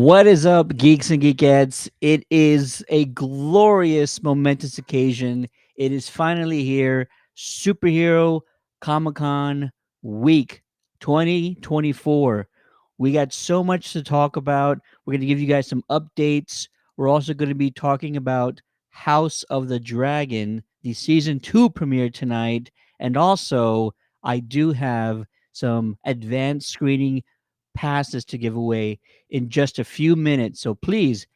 What is up, geeks and geekettes? It is a glorious, momentous occasion. It is finally here. Superhero Comic Con Week 2024. We got so much to talk about. We're going to give you guys some updates. We're also going to be talking about House of the Dragon, the season 2 premiere tonight. And also, I do have some advanced screening passes to give away in just a few minutes. So please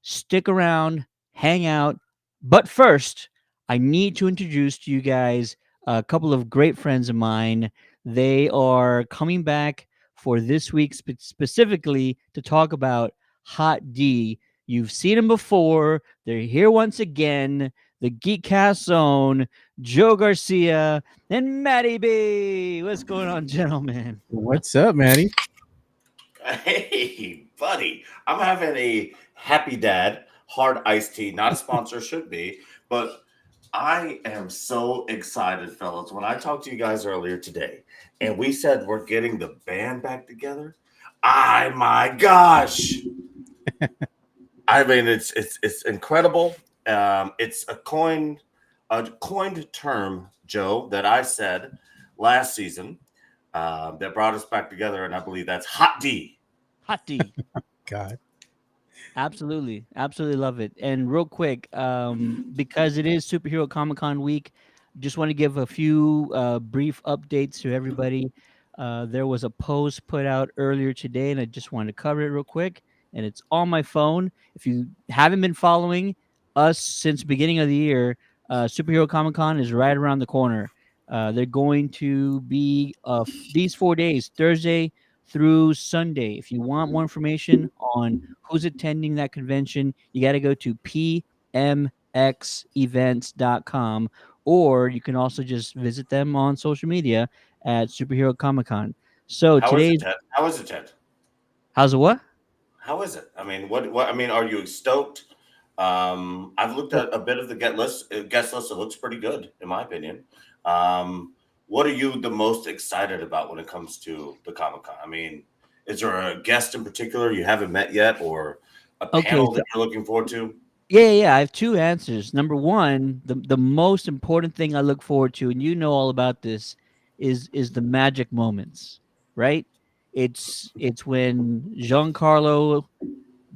stick around, hang out. But first, I need to introduce to you guys a couple of great friends of mine. They are coming back for this week specifically to talk about Hot D. You've seen them before. They're here once again. The Geekcast Zone, Joe Garcia, and Matty B. What's going on, gentlemen? What's up, Maddie? Hey, buddy. I'm having a happy dad hard iced tea. Not a sponsor, should be, but I am so excited, fellas. When I talked to you guys earlier today and we said we're getting the band back together, my gosh. I mean, it's incredible. It's a coined term, Joe, that I said last season that brought us back together, and I believe that's Hot D. Hot D. God. Absolutely. Absolutely love it. And real quick, because it is Superhero Comic Con week, just want to give a few brief updates to everybody. There was a post put out earlier today, and I just wanted to cover it real quick. And it's on my phone. If you haven't been following us since beginning of the year, Superhero Comic Con is right around the corner. They're going to be these 4 days, Thursday through Sunday. If you want more information on who's attending that convention, you got to go to pmxevents.com, or you can also just visit them on social media at Superhero Comic Con. So How is it, today's Ted? How is it, Ted? how's it what? How is it? I mean, what? I mean, are you stoked? I've looked at a bit of the get list. Guest list. It looks pretty good, in my opinion. What are you the most excited about when it comes to the Comic Con? I mean, is there a guest in particular you haven't met yet, or a Okay, panel so that you're looking forward to? yeah. I have two answers. Number one, the most important thing I look forward to, and you know all about this, is the magic moments, right? It's when Giancarlo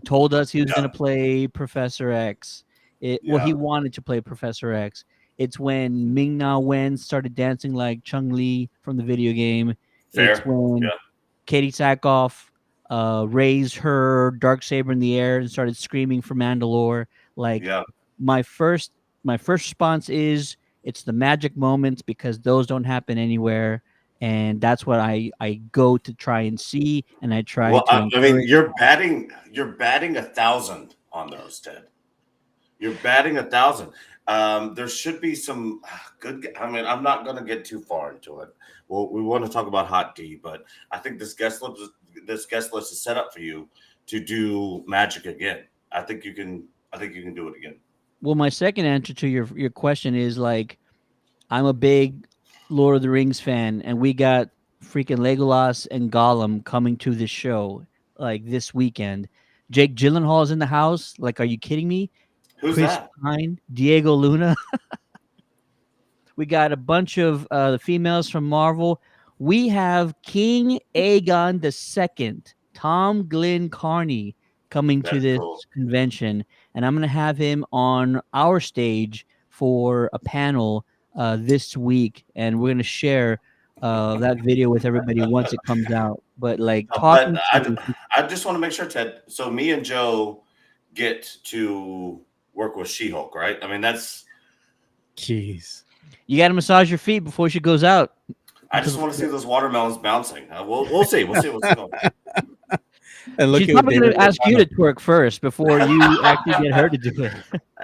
told us he was going Yeah, to play Professor X. He yeah, wanted to play Professor X. It's when Ming Na Wen started dancing like Chung Li from the video game. It's fair. when Yeah, Katie Sackhoff raised her dark saber in the air and started screaming for Mandalore. Like yeah. my first my first response is it's the magic moments because those don't happen anywhere, and that's what I go to try and see, and I try Well, to I mean, encourage. you're batting 1,000 on those, Ted. You're batting 1,000. There should be some good. I mean, I'm not going to get too far into it. Well, we want to talk about Hot D, but I think this guest list is set up for you to do magic again. I think you can. I think you can do it again. Well, my second answer to your question is like I'm a big Lord of the Rings fan, and we got freaking Legolas and Gollum coming to this show like this weekend. Jake Gyllenhaal is in the house. Like, are you kidding me? Who's Chris that? Pine, Diego Luna. We got a bunch of the females from Marvel. We have King Aegon II, Tom Glynn Carney, coming to That's this cool. convention, and I'm going to have him on our stage for a panel this week, and we're going to share that video with everybody once it comes out. But like But talking to, I just want to make sure, Ted. So me and Joe get to work with She-Hulk, right? I mean, that's. Jeez. you got to massage your feet before she goes out. I just want to see those watermelons bouncing. We'll see. We'll see what's going on. And She's looking at probably going David to ask you Lozano. to twerk first before you actually get her to do it.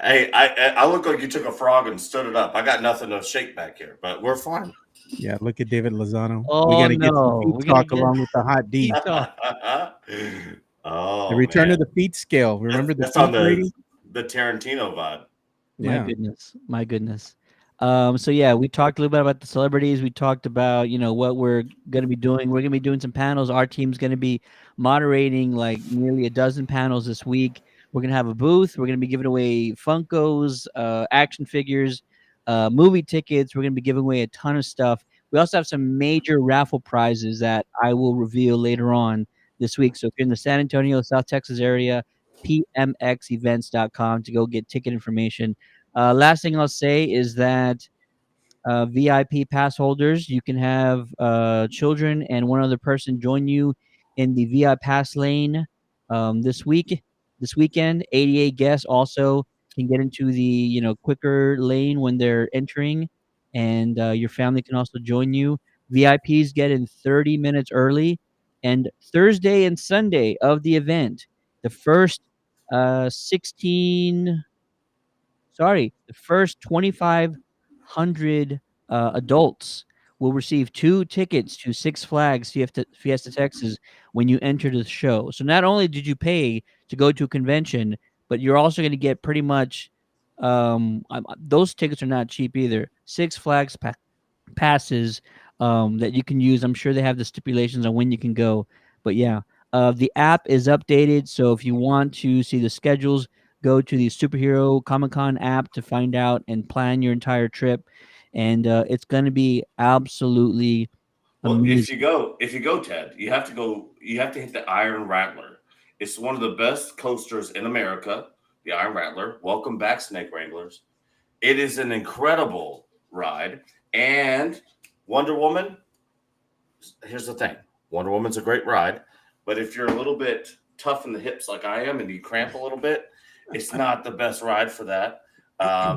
Hey, I look like you took a frog and stood it up. I got nothing to shake back here, but we're fine. Yeah, look at David Lozano. We Oh got to get some no, feet we're gonna talk get along with the hot feet D. talk. The Oh return man, of the feet scale. Remember the that's on feet lady? the Tarantino vibe. My Yeah. goodness, my goodness. So yeah, we talked a little bit about the celebrities. We talked about what we're going to be doing. We're going to be doing some panels. Our team's going to be moderating like nearly a dozen panels this week. We're going to have a booth. We're going to be giving away Funkos, action figures, movie tickets. We're going to be giving away a ton of stuff. We also have some major raffle prizes that I will reveal later on this week. So if you're in the San Antonio, South Texas area, pmxevents.com to go get ticket information. Last thing I'll say is that VIP pass holders, you can have children and one other person join you in the VIP pass lane this weekend. 88 guests also can get into the quicker lane when they're entering, and your family can also join you. VIPs get in 30 minutes early, and Thursday and Sunday of the event, the first 16 the first 2,500 adults will receive 2 tickets to Six Flags Fiesta Texas when you enter the show. So not only did you pay to go to a convention, but you're also going to get pretty much those tickets are not cheap either. Six Flags passes that you can use. I'm sure they have the stipulations on when you can go. But yeah, the app is updated. So if you want to see the schedules, go to the Superhero Comic Con app to find out and plan your entire trip. And it's going to be absolutely Well, amazing. if you go, Ted, you have to go. You have to hit the Iron Rattler. It's one of the best coasters in America. The Iron Rattler. Welcome back, Snake Wranglers. It is an incredible ride. And Wonder Woman. Here's the thing: Wonder Woman's a great ride, but if you're a little bit tough in the hips like I am, and you cramp a little bit, it's not the best ride for that.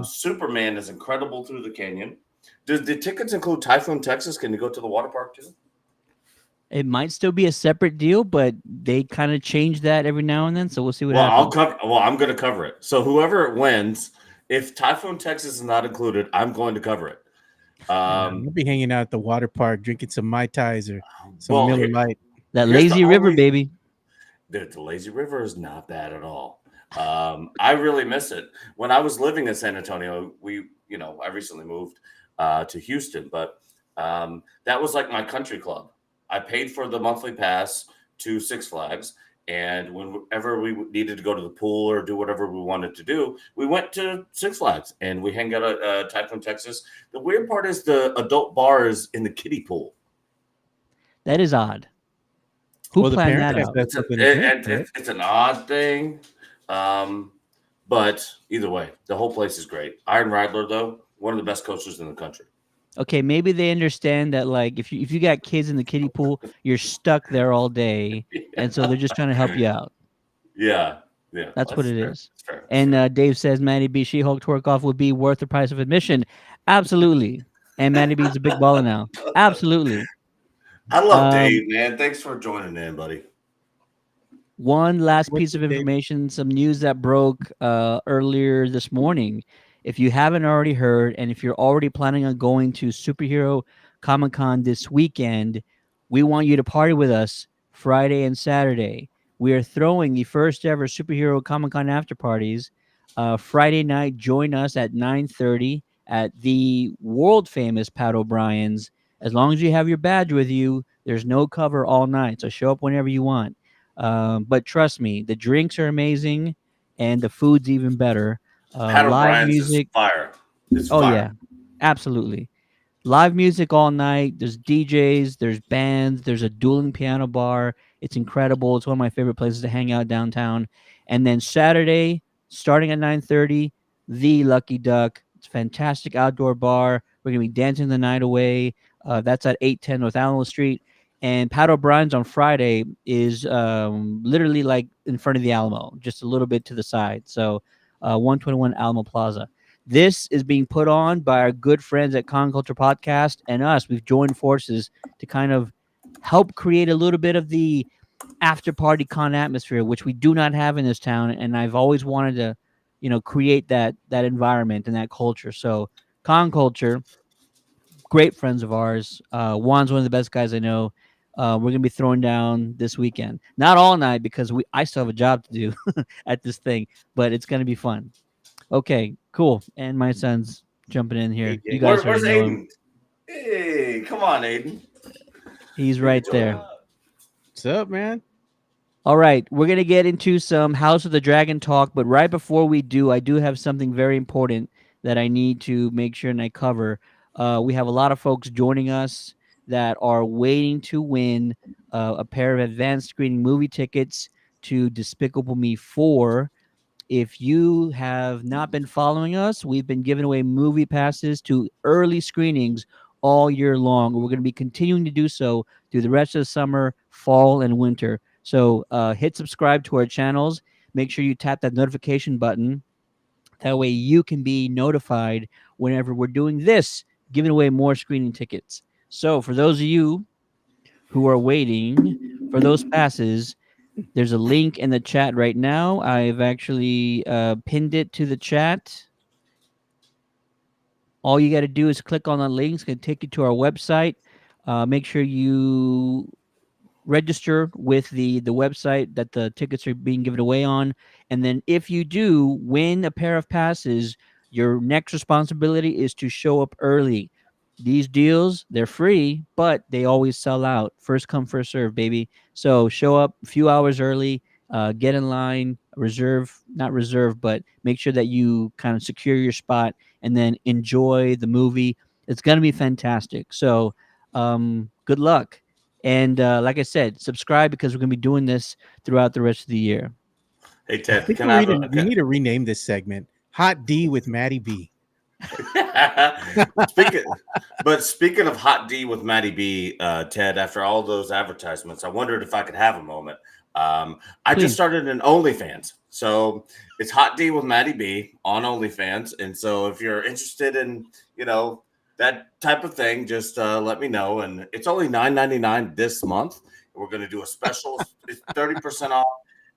Superman is incredible through the canyon. Does the tickets include Typhoon, Texas? Can you go to the water park too? It might still be a separate deal, but they kind of change that every now and then. So we'll see what Well, I'll happens. cover. Well, I'm going to cover it. So whoever wins, if Typhoon, Texas is not included, I'm going to cover it. We'll be hanging out at the water park, drinking some Mai Tais or some Well, Miller Lite. That here's the lazy river, only baby. the lazy river is not bad at all. I really miss it. When I was living in San Antonio, I recently moved to Houston, but that was like my country club. I paid for the monthly pass to Six Flags, and whenever we needed to go to the pool or do whatever we wanted to do, we went to Six Flags and we hang out at Typhoon, Texas. The weird part is the adult bar is in the kiddie pool. That is odd. Who Well, the planned parents that have out? said something to drink, right? It's an odd thing. But either way, the whole place is great. Iron Rattler, though, one of the best coasters in the country. Okay, maybe they understand that like if you got kids in the kiddie pool, you're stuck there all day, and so they're just trying to help you out. Yeah, yeah, That's what that's it fair. is. That's fair. That's And fair. Dave says Matty B She-Hulk twerk off would be worth the price of admission. Absolutely. And Matty B's a big baller now. Absolutely. I love Um, Dave, man. Thanks for joining in, buddy. One last What's piece of the date? information, some news that broke earlier this morning. If you haven't already heard, and if you're already planning on going to Superhero Comic Con this weekend, we want you to party with us Friday and Saturday. We are throwing the first ever Superhero Comic Con after parties. Friday night, join us at 9:30 at the world famous Pat O'Brien's. As long as you have your badge with you, there's no cover all night. So show up whenever you want. But trust me, the drinks are amazing and the food's even better. Pat Live O'Brien's is music. fire. It's Oh, fire. yeah, absolutely. Live music all night. There's DJs, there's bands, there's a dueling piano bar. It's incredible. It's one of my favorite places to hang out downtown. And then Saturday, starting at 9:30, the Lucky Duck. It's a fantastic outdoor bar. We're gonna be dancing the night away. That's at 810 North Alamo Street. And Pat O'Brien's on Friday is literally like in front of the Alamo, just a little bit to the side. So 121 Alamo Plaza. This is being put on by our good friends at Con Culture Podcast and us. We've joined forces to kind of help create a little bit of the after party con atmosphere, which we do not have in this town. And I've always wanted to, create that environment and that culture. So Con Culture, great friends of ours. Juan's one of the best guys I know. We're gonna be throwing down this weekend. Not all night because I still have a job to do at this thing, but it's gonna be fun. Okay, cool. And my son's jumping in here. You AJ. guys already Where's know him. Aiden? Hey, come on, Aiden. He's You can right join there. us. What's up, man? All right, we're going to get into some House of the Dragon talk, but right before we do, I do have something very important that I need to make sure and I cover. We have a lot of folks joining us that are waiting to win a pair of advanced screening movie tickets to Despicable Me 4. If you have not been following us, we've been giving away movie passes to early screenings all year long. We're going to be continuing to do so through the rest of the summer, fall, and winter. So hit subscribe to our channels. Make sure you tap that notification button. That way you can be notified whenever we're doing this, giving away more screening tickets. So for those of you who are waiting for those passes, there's a link in the chat right now. I've actually pinned it to the chat. All you got to do is click on the link. It's going to take you to our website. Make sure you register with the website that the tickets are being given away on. And then if you do win a pair of passes, your next responsibility is to show up early. These deals, they're free, but they always sell out. First come, first serve, baby. So show up a few hours early, get in line, not reserve, but make sure that you kind of secure your spot and then enjoy the movie. It's going to be fantastic. So good luck. And like I said, subscribe because we're going to be doing this throughout the rest of the year. Hey I Ted, think can I have we need to rename this segment "Hot D with Maddie B." speaking, but speaking of Hot D with Maddie B, Ted, after all those advertisements, I wondered if I could have a moment. I Please. just started an OnlyFans, so it's Hot D with Maddie B on OnlyFans, and so if you're interested in, that type of thing, just let me know. And it's only $9.99 this month. We're going to do a special. It's 30% off.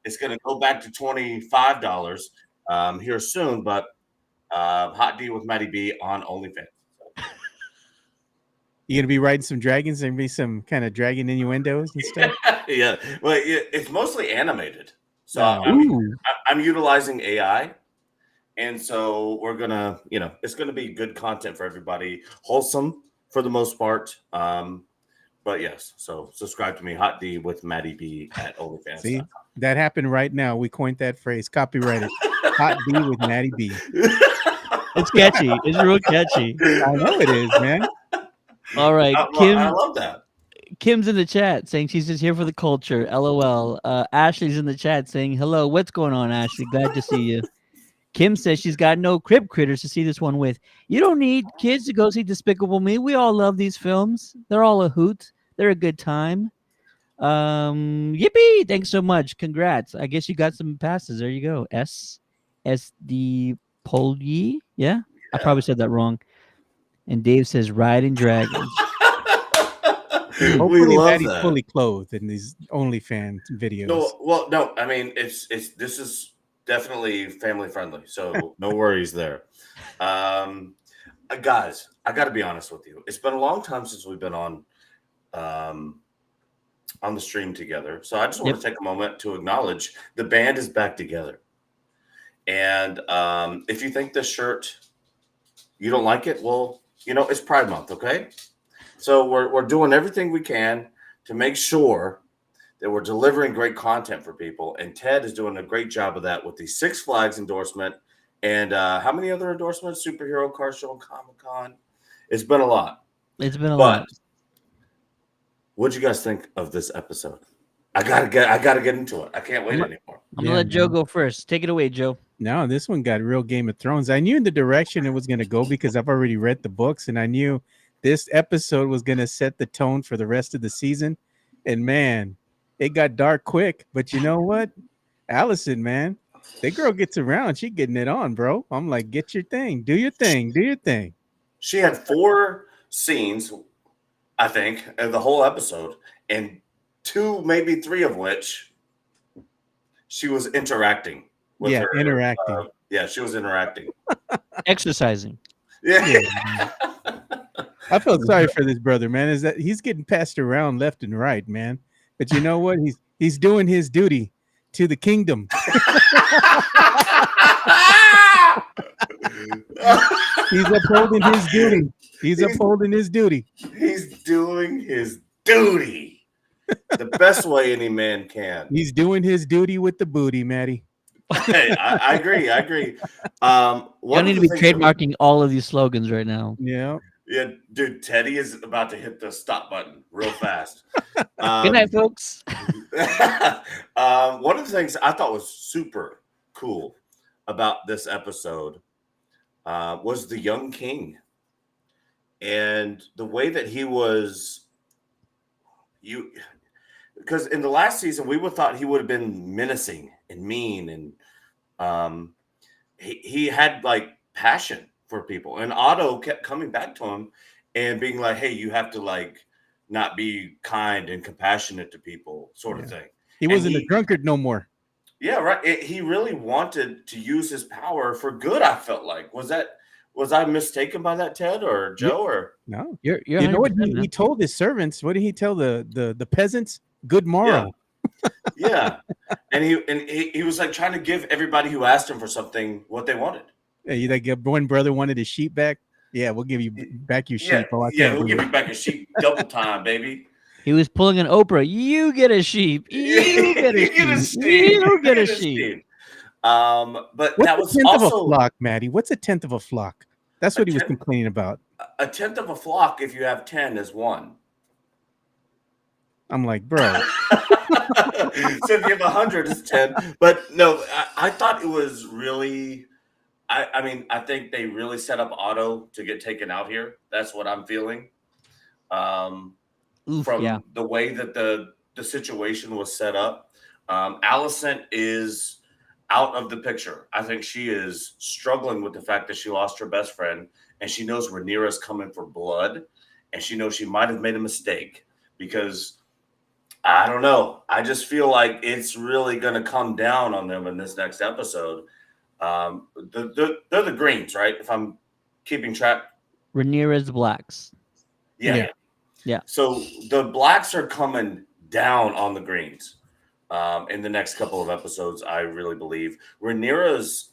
It's going to go back to $25 here soon, but Hot D with Maddie B on OnlyFans. You gonna be writing some dragons and be some kind of dragon innuendos and stuff? Yeah, well, it's mostly animated, so Oh. I'm utilizing AI, and so we're gonna, it's gonna be good content for everybody, wholesome for the most part. But yes, so subscribe to me, Hot D with Maddie B at OnlyFans. See, that happened right now. We coined that phrase. Copyrighted. Hot D with Maddie B. It's catchy. It's real catchy. I know it is, man. All right, I love that. Kim's in the chat saying she's just here for the culture. LOL. Ashley's in the chat saying hello. What's going on, Ashley? Glad to see you. Kim says she's got no crib critters to see this one with. You don't need kids to go see Despicable Me. We all love these films. They're all a hoot. They're a good time. Yippee! Thanks so much. Congrats. I guess you got some passes. There you go. SD Polye. Yeah, I probably said that wrong. And Dave says riding dragons. We Hopefully love Maddie's that. fully clothed in these OnlyFans videos. No. I mean, this is definitely family friendly, so no worries there. Guys, I got to be honest with you. It's been a long time since we've been on the stream together, so I just want to take a moment to acknowledge the band is back together. And if you think this shirt, you don't like it, well, it's Pride Month, okay? So we're doing everything we can to make sure that we're delivering great content for people. And Ted is doing a great job of that with the Six Flags endorsement. And how many other endorsements? Superhero Car Show and Comic-Con. It's been a lot. It's been a lot. What'd you guys think of this episode? I gotta get into it. I can't wait anymore. I'm gonna let Joe go first. Take it away, Joe. No, this one got real Game of Thrones. I knew the direction it was going to go because I've already read the books, and I knew this episode was going to set the tone for the rest of the season. And man, it got dark quick. But you know what? Allison, man, that girl gets around. She getting it on, bro. I'm like, get your thing. Do your thing. Do your thing. She had 4 scenes, I think, in the whole episode, and 2, maybe 3 of which she was interacting with her. Interacting. She was interacting. Exercising. Yeah. I felt sorry for this brother, man. Is that he's getting passed around left and right, man. But you know what? He's doing his duty to the kingdom. He's upholding his duty. He's he's, upholding his duty. he's doing his duty the best way any man can. He's doing his duty with the booty, Maddie. Hey, I agree. I agree. Y'all One need of to the be things that, trademarking all of these slogans right now. Yeah. yeah, dude, Teddy is about to hit the stop button real fast. Good night, Um, folks. one of the things I thought was super cool about this episode was the young king and the way that he was. You because in the last season we would thought he would have been menacing and mean, and um, he had like passion for people, and Otto kept coming back to him and being like, "Hey, you have to like not be kind and compassionate to people," sort of Yeah. thing. He And wasn't a drunkard no more. yeah, right. He really wanted to use his power for good. I felt like was I mistaken by that, Ted or Yeah. Joe or No. You're You know what 100%, he man. told his servants? What did he tell the peasants? Good yeah, morrow. yeah. And he was like trying to give everybody who asked him for something what they wanted. Yeah, you like one brother wanted his sheep back. Yeah, we'll give you back your Yeah, sheep. Oh, I yeah. can't He'll do give it. you back your sheep double time, baby. He was pulling an Oprah. You get a sheep. You You get a get a sheep. steam. You You get a get a sheep. steam. But What's that a was tenth of a also flock, Maddie? What's a tenth of a flock? That's a what he was tenth. complaining about. A tenth of a flock. If you have 10, is one. I'm like, bro, So if you have 100, it's 10. But no, I thought it was really. I mean, I think they really set up Otto to get taken out here. That's what I'm feeling. Um, Oof, yeah. from the way that the situation was set up. Allison is out of the picture. I think she is struggling with the fact that she lost her best friend, and she knows Rhaenyra's coming for blood, and she knows she might have made a mistake because I don't know. I just feel like it's really going to come down on them in this next episode. They're the Greens, right? If I'm keeping track. Rhaenyra's Blacks. Yeah, yeah, yeah. Yeah. So the blacks are coming down on the greens in the next couple of episodes. I really believe Rhaenyra's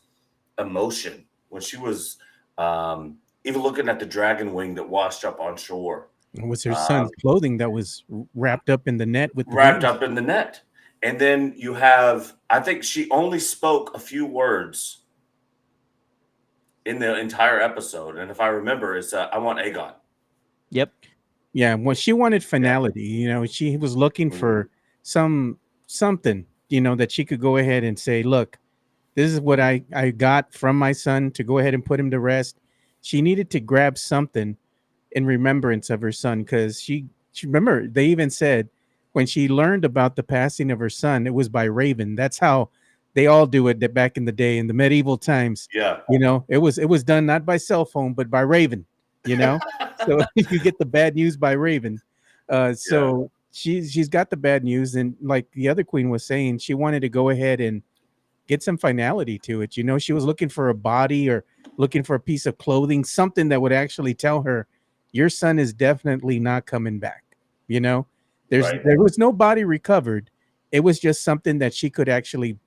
emotion when she was even looking at the dragon wing that washed up on shore, it was her son's um, clothing that was wrapped up in the net with the wrapped bees. up in the net, and then you have. I think she only spoke a few words in the entire episode, and if I remember, it's "I want Aegon." Yep. Yeah, when she wanted Yeah. finality, she was looking Mhm. for something, that she could go ahead and say, look, this is what I got from my son to go ahead and put him to rest. She needed to grab something in remembrance of her son because she remember they even said when she learned about the passing of her son, it was by Raven. That's how they all do it back in the day in the medieval times. Yeah. It was done not by cell phone but by Raven. So you get the bad news by Raven. Yeah. So she's got the bad news, and like the other queen was saying, she wanted to go ahead and get some finality to it. She was looking for a body or looking for a piece of clothing, something that would actually tell her your son is definitely not coming back. You know, Right. there was no body recovered. It was just something that she could actually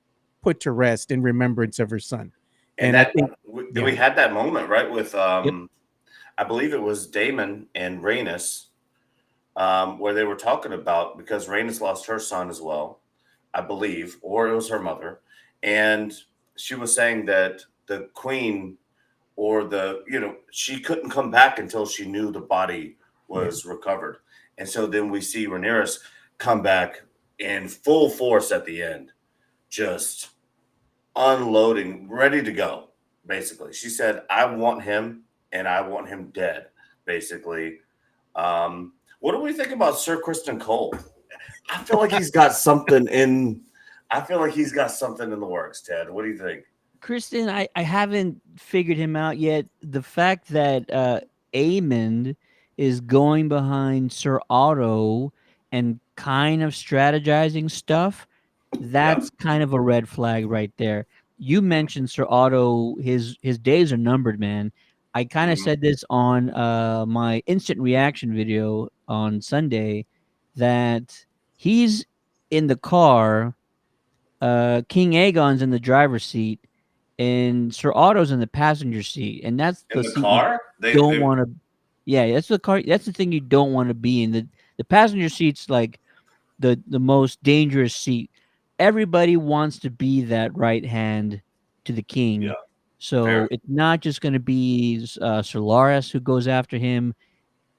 put to rest in remembrance of her son. And And I that think, we yeah, had that moment, right, with Yep. I believe it was Damon and Rhaenys, where they were talking about because Rhaenys lost her son as well, I believe, or it was her mother, and she was saying that the queen or she couldn't come back until she knew the body yeah, was recovered, and so then we see Rhaenyra come back in full force at the end, just unloading, ready to go. Basically, she said, "I want him, and I want him dead." Basically, what do we think about Sir Kristen Cole? I feel like he's got something in. I feel like he's got something in the works. Ted, what do you think? Kristen, I haven't figured him out yet. The fact that Aemond is going behind Sir Otto and kind of strategizing stuff, Yeah. that's kind of a red flag right there. You mentioned Sir Otto, his days are numbered, man. I kind of Mhm. said this on my instant reaction video on Sunday that he's in the car, King Aegon's in the driver's seat, and Sir Otto's in the passenger seat, and that's In the the seat you car, don't want to. Yeah, that's the car. That's the thing you don't want to be in. The passenger seat's like the most dangerous seat. Everybody wants to be that right hand to the yeah, king. fair. So it's not just going to be Sir Loras who goes after him.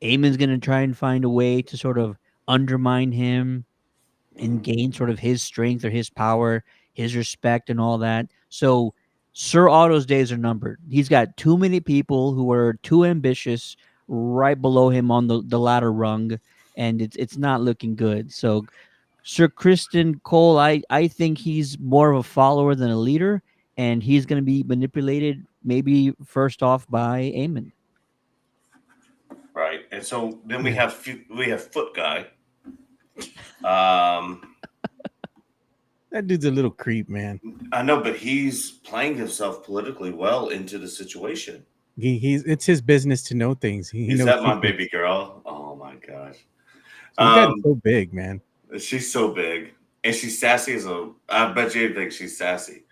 Aemon's going to try and find a way to sort of undermine him and Mhm. gain sort of his strength or his power, his respect, and all that. So Sir Otto's days are numbered. He's got too many people who are too ambitious right below him on the ladder rung, and it's not looking good. So Sir Kristen Cole, I think he's more of a follower than a leader, and he's going to be manipulated maybe first off by Aemon. Right. And so then Yeah. we have Foot Guy. Um, That dude's a little creep, man. I know, but he's playing himself politically well into the situation. He's it's his business to know things. He Is knows that my baby secrets. girl? Oh my gosh. He's gotten Um, so big, man. she's so big, and she's sassy as a. I bet you think she's sassy.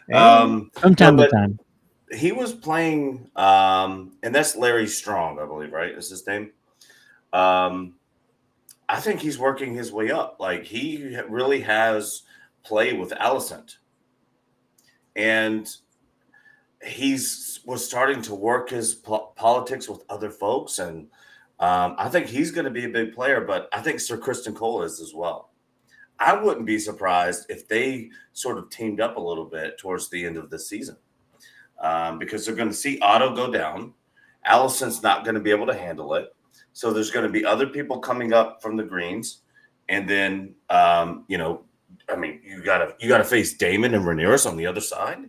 Hey, From No, time to but time. he was playing, and that's Larry Strong, I believe, right? Is his name? Um, I think he's working his way up. Like he really has play with Alicent, and he's was starting to work his politics with other folks, and I think he's going to be a big player. But I think Sir Kristen Cole is as well. I wouldn't be surprised if they sort of teamed up a little bit towards the end of the season, because they're going to see Otto go down. Allison's not going to be able to handle it, so there's going to be other people coming up from the Greens, and then I mean, you gotta face Damon and Rhaenyra on the other side.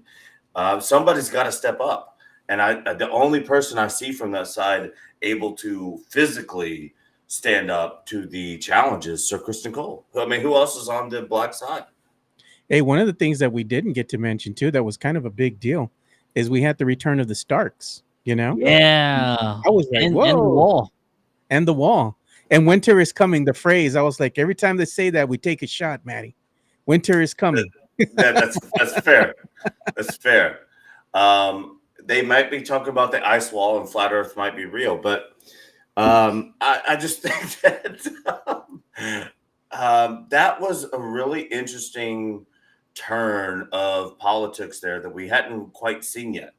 Somebody's got to step up, and the only person I see from that side able to physically stand up to the challenges, Sir Kristen Cole. I mean, who else is on the black side? hey, one of the things that we didn't get to mention too, that was kind of a big deal, is we had the return of the Starks. You know, Yeah, I was like, and the whoa, wall. and the wall, and winter is coming. The phrase, I was like, every time they say that, we take a shot, Maddie. Winter is coming. That's fair. That's fair. They might be talking about the ice wall and flat Earth might be real, but I just think that was a really interesting turn of politics there that we hadn't quite seen yet.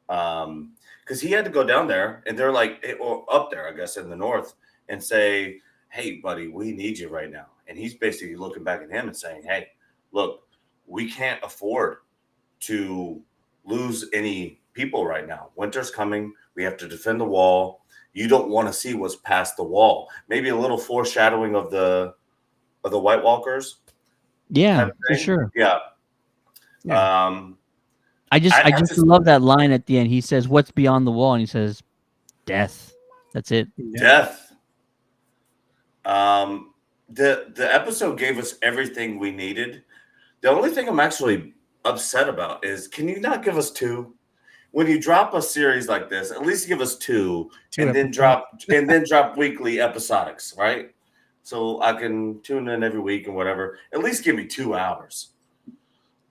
Because he had to go down there, and they're like, or up there, I guess, in the north, and say, "Hey, buddy, we need you right now." And he's basically looking back at him and saying, "Hey, look, we can't afford to lose any people right now. Winter's coming. We have to defend the wall. You don't want to see what's past the wall. Maybe a little foreshadowing of the White Walkers type Yeah, of for thing. sure. Yeah. Yeah, Um, I just I, I I just just love that line at the end. He says, "What's beyond the wall?" And he says, "Death." That's it. yeah. death. Um, the episode gave us everything we needed. The only thing I'm actually upset about is, can you not give us two? When you drop a series like this, at least give us two, Two and then episodes. drop weekly episodics, right? So I can tune in every week and whatever. At least give me 2 hours,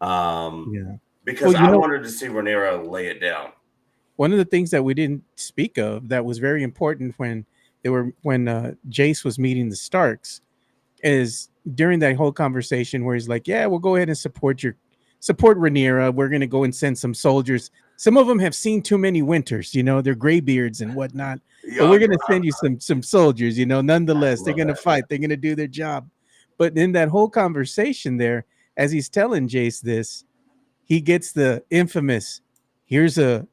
um, Yeah. because Well, you I know, wanted to see Rhaenyra lay it down. one of the things that we didn't speak of that was very important when Jace was meeting the Starks is during that whole conversation where he's like, "Yeah, we'll go ahead and support Rhaenyra. We're gonna go and send some soldiers. Some of them have seen too many winters, they're graybeards and whatnot. But Yeah, we're gonna send you some soldiers, I nonetheless. They're love gonna that. fight. They're gonna do their job." But in that whole conversation there, as he's telling Jace this, he gets the infamous, "Here's a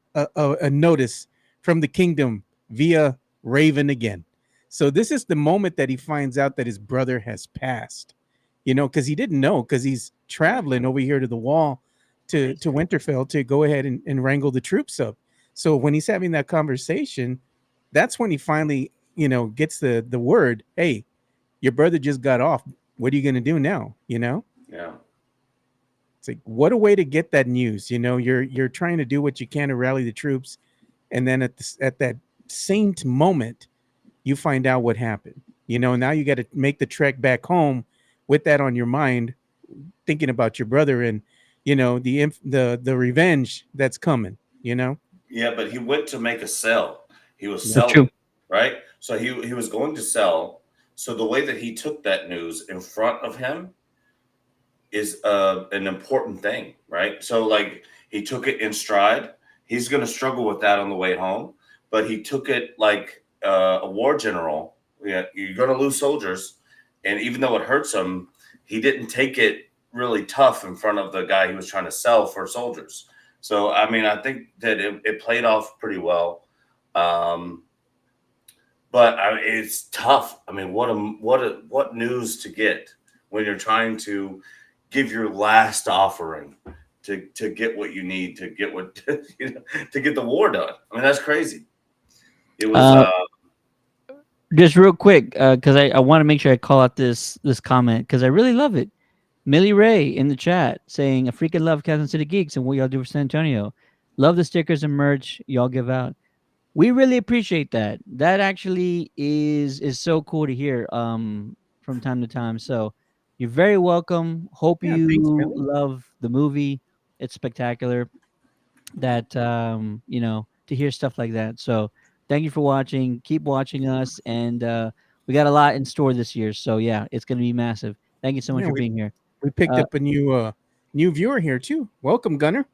notice from the kingdom via Raven again." So this is the moment that he finds out that his brother has passed, because he didn't know, because he's traveling over here to the wall to Winterfell to go ahead and wrangle the troops up. So when he's having that conversation, that's when he finally, gets the word, "Hey, your brother just got off. What are you going to do now?" Yeah, It's like, what a way to get that news. You're trying to do what you can to rally the troops, and then at that same moment, you find out what happened. Now you got to make the trek back home with that on your mind, thinking about your brother. And the revenge that's coming. You know. Yeah, but he went to make a sell. He was Yeah. That's true. selling, right? So he was going to sell. So the way that he took that news in front of him is an important thing, right? So like he took it in stride. He's going to struggle with that on the way home, but he took it like a war general. Yeah, you're going to lose soldiers, and even though it hurts him, he didn't take it really tough in front of the guy he was trying to sell for soldiers. So I mean, I think that it played off pretty well. Um, but it's tough. I mean, what news to get when you're trying to give your last offering to get what you need to get what to get the war done. I mean, that's crazy. It was Uh, just real quick, because I want to make sure I call out this comment because I really love it. Millie Ray in the chat saying, "I freaking love Kansas City Geeks and what y'all do for San Antonio. Love the stickers and merch y'all give out. We really appreciate that. That actually is so cool to hear from time to time. So you're very welcome. Hope Yeah. Thanks, you Billy. love the movie. It's spectacular. That to hear stuff like that. So thank you for watching. Keep watching us, and we got a lot in store this year. So yeah, it's gonna be massive. Thank you so much Yeah. for We being here. we picked Uh, up a new viewer here too. Welcome, Gunner.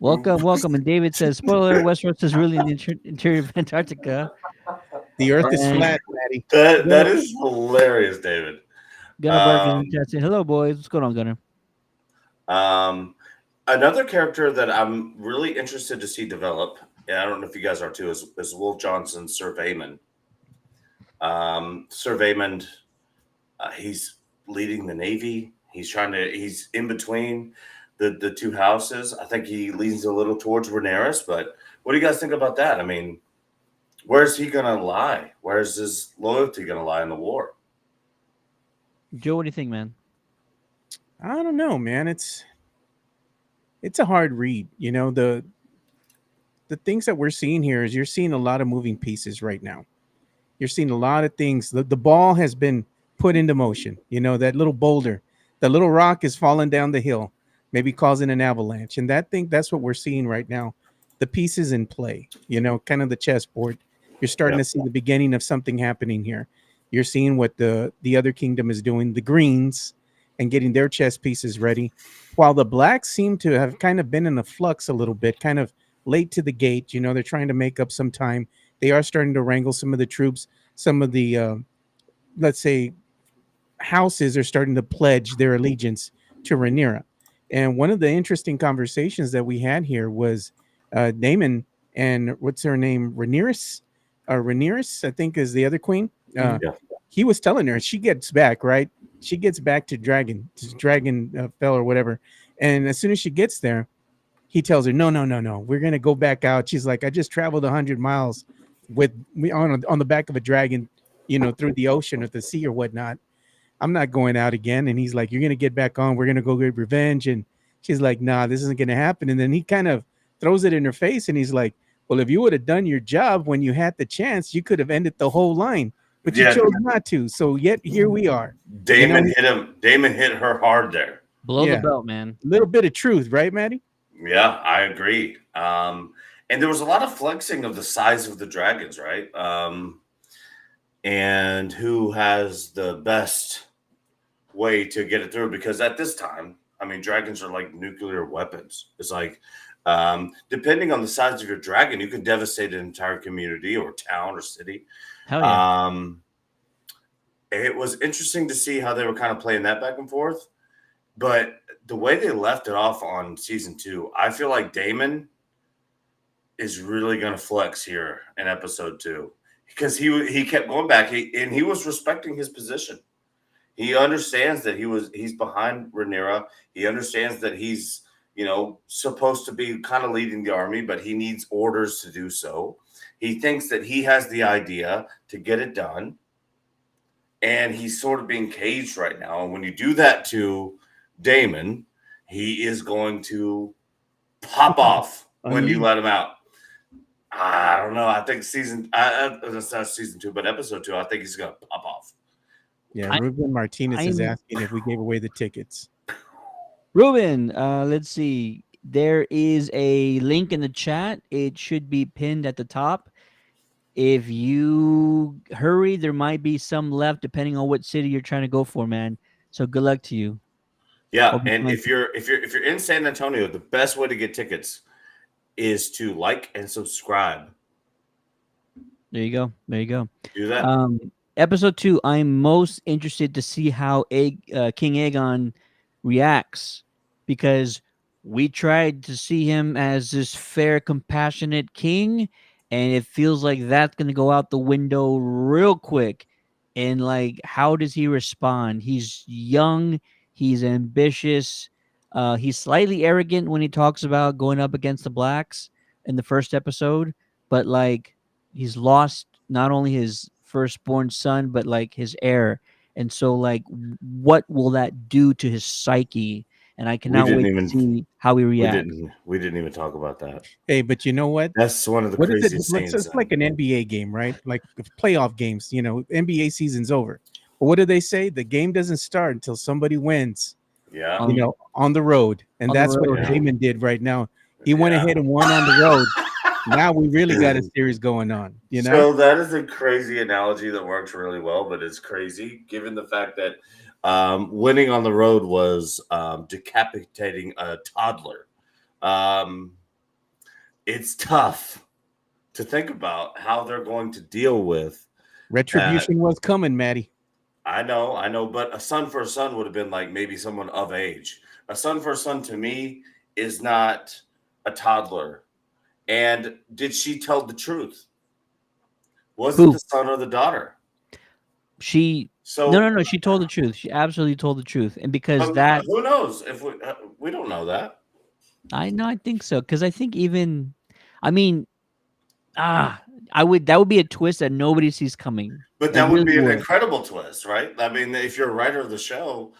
welcome, welcome. And David says, spoiler: Westeros is really in the interior of Antarctica. The Earth is And flat, Maddie. that Gunnar, is hilarious, David. Gunnar Burke is in Um, the chat saying, "Hello, boys. What's going on, Gunnar?" um, Another character that I'm really interested to see develop. And I don't know if you guys are too. Is Wolf Johnson's Sir Vaymond. Sir Vaymond, he's leading the Navy. He's trying to. He's in between the two houses. I think he leans a little towards Rhaenyra, but what do you guys think about that? I mean, where's he gonna lie? Where's his loyalty gonna lie in the war? Joe, what do you think, man? I don't know, man. It's a hard read. The things that we're seeing here is you're seeing a lot of moving pieces right now. You're seeing a lot of things. The ball has been put into motion. That little boulder, that little rock is falling down the hill, maybe causing an avalanche. And that's what we're seeing right now. The pieces in play, kind of the chessboard. You're starting Yeah. to see the beginning of something happening here. You're seeing what the other kingdom is doing, the greens, and getting their chess pieces ready, while the blacks seem to have kind of been in a flux a little bit, kind of late to the gate. They're trying to make up some time. They are starting to wrangle some of the troops. Some of the let's say houses are starting to pledge their allegiance to Rhaenyra. And one of the interesting conversations that we had here was Damon and what's her name, Rhaenyra, I think is the other queen. Hmm. Yeah. He was telling her she gets back, right. She gets back to Dragon Fell or whatever, and as soon as she gets there, he tells her, no, no, no, no, we're gonna go back out. She's like, I just traveled 100 miles with me on the back of a dragon, through the ocean or the sea or whatnot. I'm not going out again. And he's like, you're gonna get back on. We're gonna go get revenge. And she's like, nah, this isn't gonna happen. And then he kind of throws it in her face, and he's like, well, if you would have done your job when you had the chance, you could have ended the whole line, but you Yeah. chose not to. So yet here we are. You know, Damon hit him. Damon hit her hard there. Below the yeah, belt, man. a little bit of truth, right, Maddie? Yeah, I agree. And there was a lot of flexing of the size of the dragons, right? And who has the best way to get it through? Because at this time, I mean, dragons are like nuclear weapons. It's like, depending on the size of your dragon, you can devastate an entire community or town or city. Hell yeah. Um, it was interesting to see how they were kind of playing that back and forth. But the way they left it off on season 2, I feel like Damon is really going to flex here in episode 2 because he kept going back and he was respecting his position. He understands that he's behind Rhaenyra. He understands that he's supposed to be kind of leading the army, but he needs orders to do so. He thinks that he has the idea to get it done, and he's sort of being caged right now. And when you do that to Damon, he is going to pop off when you Unleashed. let him out. I don't know. I think it's not season 2, but episode 2, I think he's going to pop off. Yeah, I, Ruben Martinez is I'm asking if we gave away the tickets. Ruben, let's see. There is a link in the chat. It should be pinned at the top. If you hurry, there might be some left depending on what city you're trying to go for, man. So good luck to you. Yeah, Hope you and find if you're in San Antonio, the best way to get tickets is to like and subscribe. There you go. There you go. Do that. Um, episode 2. I'm most interested to see how King Aegon reacts because we tried to see him as this fair, compassionate king, and it feels like that's going to go out the window real quick. And like, how does he respond? He's young, he's ambitious, he's slightly arrogant when he talks about going up against the blacks in the first episode, but like he's lost not only his firstborn son but like his heir, and so like what will that do to his psyche, and I We cannot didn't wait to even see how he we reacts. didn't even talk about that. Hey, but you know what? That's one of the What is it? craziest It's scenes. like an NBA game, right? Like playoff games. NBA season's over. But what do they say? The game doesn't start until somebody wins. Yeah, On the road, and On the that's what road. Damon did right now. He went yeah. ahead and won on the road. Now we really got a series going on. So that is a crazy analogy that works really well, but it's crazy given the fact that winning on the road was decapitating a toddler. Um, it's tough to think about how they're going to deal with. Retribution was coming, Maddie. I know, but a son for a son would have been like maybe someone of age. A son for a son to me is not a toddler. And did she tell the truth? Was it Who? the son or the daughter? She So no, she told the truth. She absolutely told the truth, and because that who knows if we don't know that. I know, I think so, because I think even I mean ah I would that would be a twist that nobody sees coming. But It that would really be an would. incredible twist, right? I mean, if you're a writer of the show,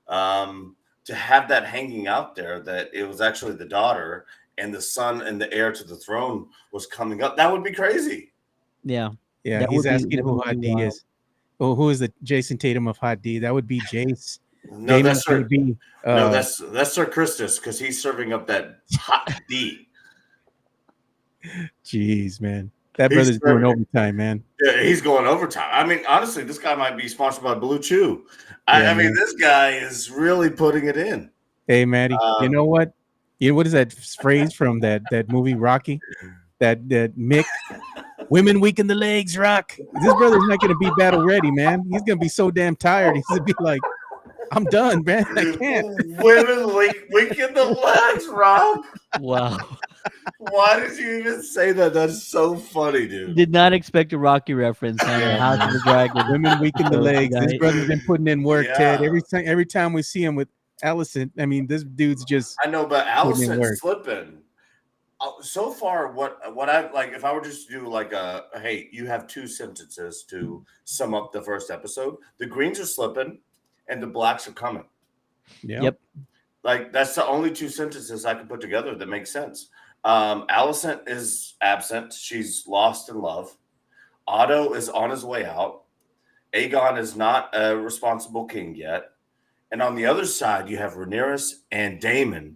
to have that hanging out there that it was actually the daughter and the son and the heir to the throne was coming up, that would be crazy. Yeah. Yeah, That he's would be asking who Hot D wild. is. Oh, who is the Jason Tatum of Hot D? That would be Jace. No, Damon's that's gonna Sir. be No, that's Sir Christus because he's serving up that hot D. jeez, man. That He's brother's doing serving- overtime, man. Yeah, he's going overtime. I mean, honestly, this guy might be sponsored by Blue Chew. I Yeah, mean, man. this guy is really putting it in. Hey, Maddie, you know what? What is that phrase from that movie Rocky? That Mick, women weaken the legs, Rock. This brother's not gonna be battle ready, man. He's gonna be so damn tired. He's gonna be like, I'm done, man. I can't. Women weaken the legs, Rob. Wow. Why did you even say that? That's so funny, dude. Did not expect a Rocky reference on the Yeah, House of the Dragon. Women weaken the So legs. This tonight- brother's been putting in work, Ted. Yeah. Every time we see him with Allison, I mean, this dude's just I know, but Putting in Allison's work. slipping. So far, what I like, if I were just to do like hey, you have 2 sentences to sum up the first episode. The greens are slipping, and the blacks are coming. Yep. Like that's the only 2 sentences I can put together that make sense. Allison is absent; she's lost in love. Otto is on his way out. Aegon is not a responsible king yet. And on the other side, you have Rhaenyra and Daemon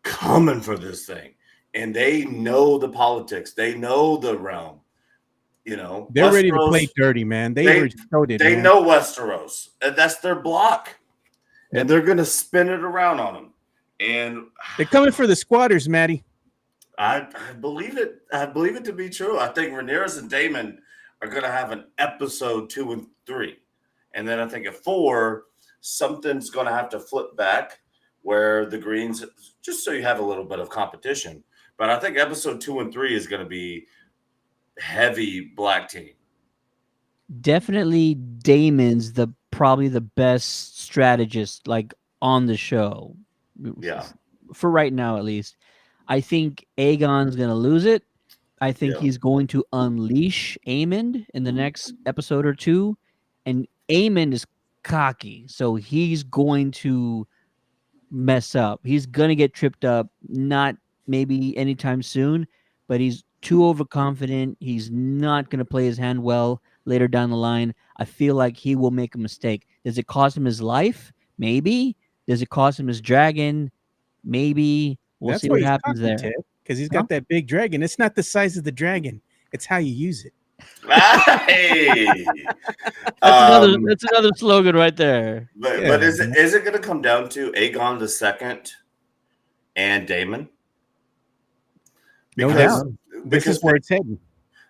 coming for this thing. And they know the politics. They know the realm. they're ready to play dirty, man. They already showed it. They man. know Westeros. And that's their block. And they're going to spin it around on them. And They're coming for the squatters, Maddie. I believe it. I believe it to be true. I think Rhaenyra and Daemon are going to have an episode 2 and 3. And then I think at 4, something's going to have to flip back where the Greens, just so you have a little bit of competition. But I think episode 2 and 3 is going to be heavy black team. Definitely Damon's probably the best strategist like on the show. Yeah. For right now at least. I think Aegon's gonna lose it. I think Yeah. he's going to unleash Aemond in the next episode or 2. And Aemond is cocky, so he's going to mess up. He's gonna get tripped up, not maybe anytime soon, but he's too overconfident. He's not gonna play his hand well later down the line. I feel like he will make a mistake. Does it cost him his life? Maybe. Does it cost him his dragon? Maybe. We'll That's see why what he's happens cocky, there. Ted, because he's Huh? got that big dragon. It's not the size of the dragon; it's how you use it. Hey, um, That's another slogan right there. but Yeah, is it going to come down to Aegon the Second and Damon? no I don't Because doubt. know. This is where it's heading.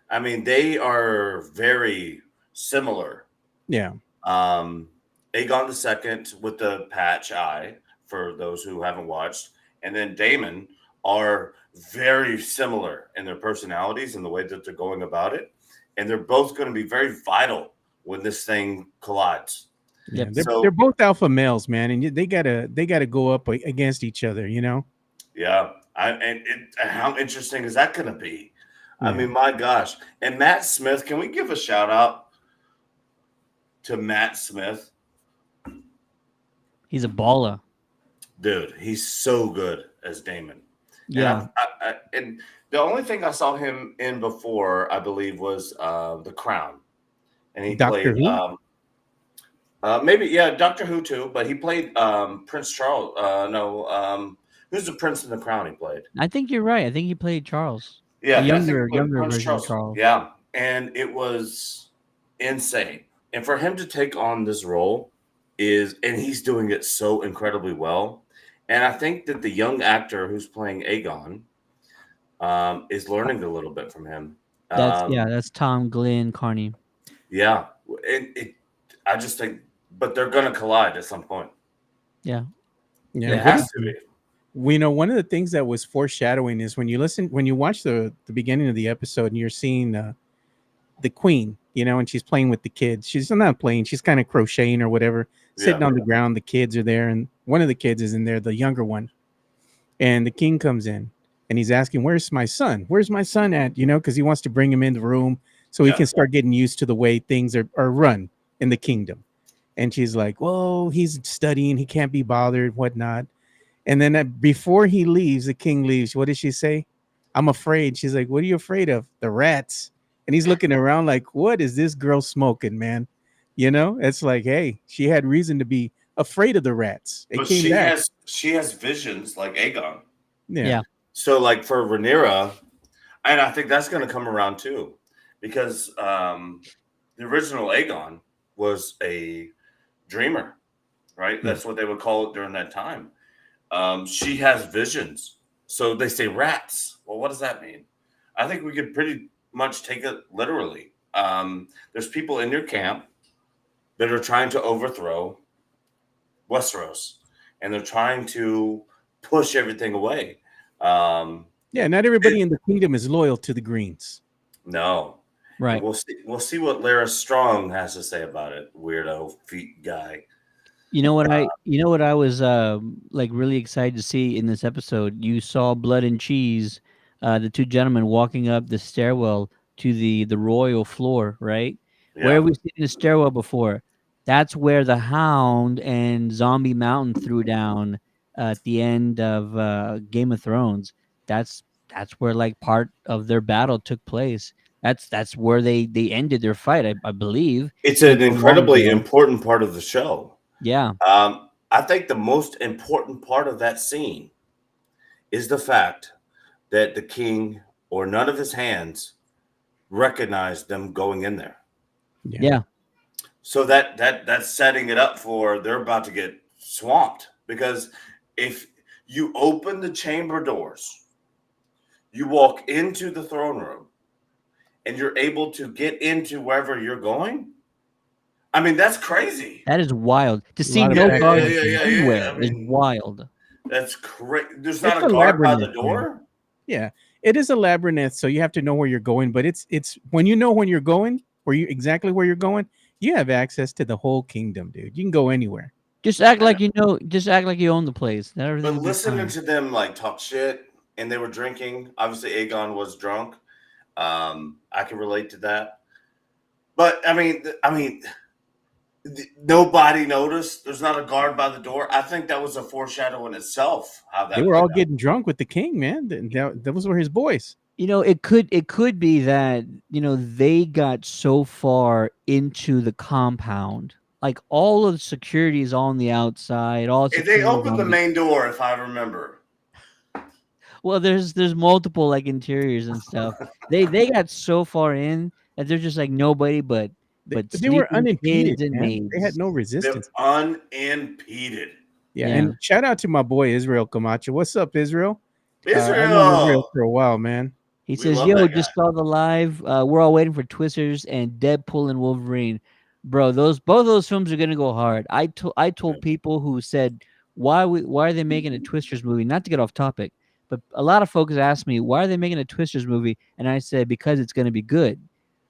I mean they are very similar. Yeah, Um, Aegon the Second with the patch eye for those who haven't watched, and then Damon are very similar in their personalities and the way that they're going about it, and they're both going to be very vital when this thing collides. yeah. Yep. They're So both alpha males, man, and they gotta go up against each other. You know. yeah, and how interesting is that going to be? I Yeah. mean, my gosh! And Matt Smith, can we give a shout out to Matt Smith? He's a baller. Dude, he's so good as Damon. And Yeah. and the only thing I saw him in before, I believe, was The Crown, and he Doctor played Who. maybe Doctor Who too, but he played Prince Charles. No, who's the Prince in The Crown? He played. I think you're right. I think he played Charles. Yeah, A I think he played younger Prince version of Charles. Charles. Yeah, and it was insane. And for him to take on this role and he's doing it so incredibly well. And I think that the young actor who's playing Aegon is learning a little bit from him. Um, That's Tom Glenn Carney. yeah, I just think, but they're going to collide at some point. Yeah. Yeah. It It has has to to. be. We know one of the things that was foreshadowing is when you watch the beginning of the episode and you're seeing the queen, and she's playing with the kids. She's not playing; she's kind of crocheting or whatever, sitting Yeah, on the ground. The kids are there, and one of the kids is in there, the younger one. And the king comes in, and he's asking, "Where's my son? Where's my son at?" Because he wants to bring him in the room so he yeah. can start getting used to the way things are run in the kingdom. And she's like, "Whoa, he's studying; he can't be bothered, whatnot." And then before he leaves, the king leaves. What does she say? I'm afraid. She's like, "What are you afraid of?" The rats. And he's looking around like, "What is this girl smoking, man?" It's like, hey, she had reason to be afraid of the rats. It But came back. she has visions like Aegon. Yeah. Yeah. So like for Rhaenyra, and I think that's going to come around too, because the original Aegon was a dreamer, right? Yeah. That's what they would call it during that time. She has visions. So they say rats. Well, what does that mean? I think we could pretty much take it literally. There's people in your camp that are trying to overthrow Westeros, and they're trying to push everything away. Um, Yeah. Not everybody in the kingdom is loyal to the Greens. no, and Right. we'll see. We'll see what Lara Strong has to say about it. Weirdo feet guy. You know what I was like really excited to see in this episode. You saw Blood and Cheese, the two gentlemen walking up the stairwell to the royal floor, right? Where have Yeah, we seen the stairwell before? That's where the Hound and Zombie Mountain threw down at the end of Game of Thrones. That's that's where like part of their battle took place. That's where they ended their fight, I believe. it's Ain't an so long incredibly ago. important part of the show. Yeah. I think the most important part of that scene is the fact that the king or none of his hands recognized them going in there. Yeah. Yeah. So that's setting it up for they're about to get swamped because if you open the chamber doors, you walk into the throne room and you're able to get into wherever you're going. I mean, that's crazy. That is wild. To A see lot of Yeah, no back yeah, guards yeah, yeah, yeah. anywhere I is mean, wild. that's crazy. There's not It's a a guard by the labyrinth, man. door. Yeah. It is a labyrinth, so you have to know where you're going. But it's when you know when you're going, where you're going, you have access to the whole kingdom, dude. You can go anywhere. Just act I know. like you know. Just act like you own the place. Then everything But will be listening fine. to them like talk shit and they were drinking. Obviously, Aegon was drunk. I can relate to that. But nobody noticed. There's not a guard by the door. I think that was a foreshadow in itself. How They that were played all out. getting drunk with the king, man. Those were his boys. It could be that they got so far into the compound. like all of the security is on the outside. All If they security is opened the on the main door, if I remember. well. There's multiple like interiors and stuff. They got so far in that there's just like nobody but They were sleeping unimpeded, kids and man. They had maids. no They're resistance. unimpeded. Yeah, Yeah, and shout out to my boy Israel Camacho. What's up, Israel? I've known Israel Israel. for a while, man. he We says, love "Yo, that guy. just saw the live. We're all waiting for Twisters and Deadpool and Wolverine, bro. Those both of those films are gonna go hard. I told people who said why are they making a Twisters movie? Not to get off topic, but a lot of folks asked me why are they making a Twisters movie, and I said because it's gonna be good.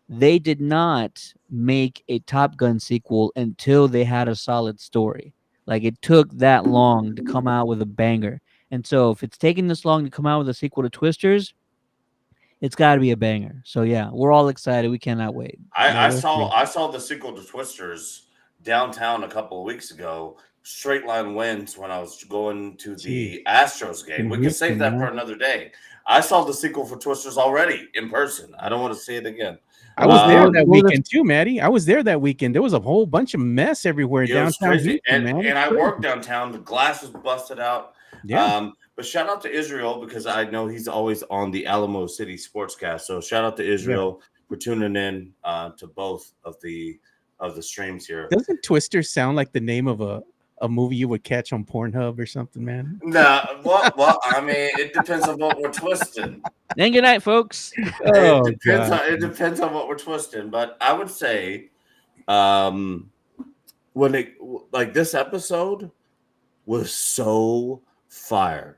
They did not make a Top Gun sequel until they had a solid story. Like it took that long to come out with a banger. And so if it's taking this long to come out with a sequel to Twisters, it's got to be a banger. So yeah, we're all excited. We cannot wait. Yeah, I we'll saw see. I saw the sequel to Twisters downtown a couple of weeks ago. Straight line wins when I was going to Jeez, the Astros game. in We can save Houston, that for man. another day. I saw the sequel for Twisters already in person. I don't want to see it again. I was there that What was weekend too, Maddie. I was there that weekend. There was a whole bunch of mess everywhere It was downtown crazy, Houston, man. and It's I worked crazy. downtown. The glass was busted out. Yeah, But shout out to Israel because I know he's always on the Alamo City Sportscast. So shout out to yeah. Israel for tuning in to both of the streams here. Doesn't Twister sound like the name of a movie you would catch on Pornhub or something, man? Nah, what? I mean, it depends on what we're twisting. then good night, folks. Oh God. It depends on what we're twisting. But I would say, um, when it like this episode was so fire.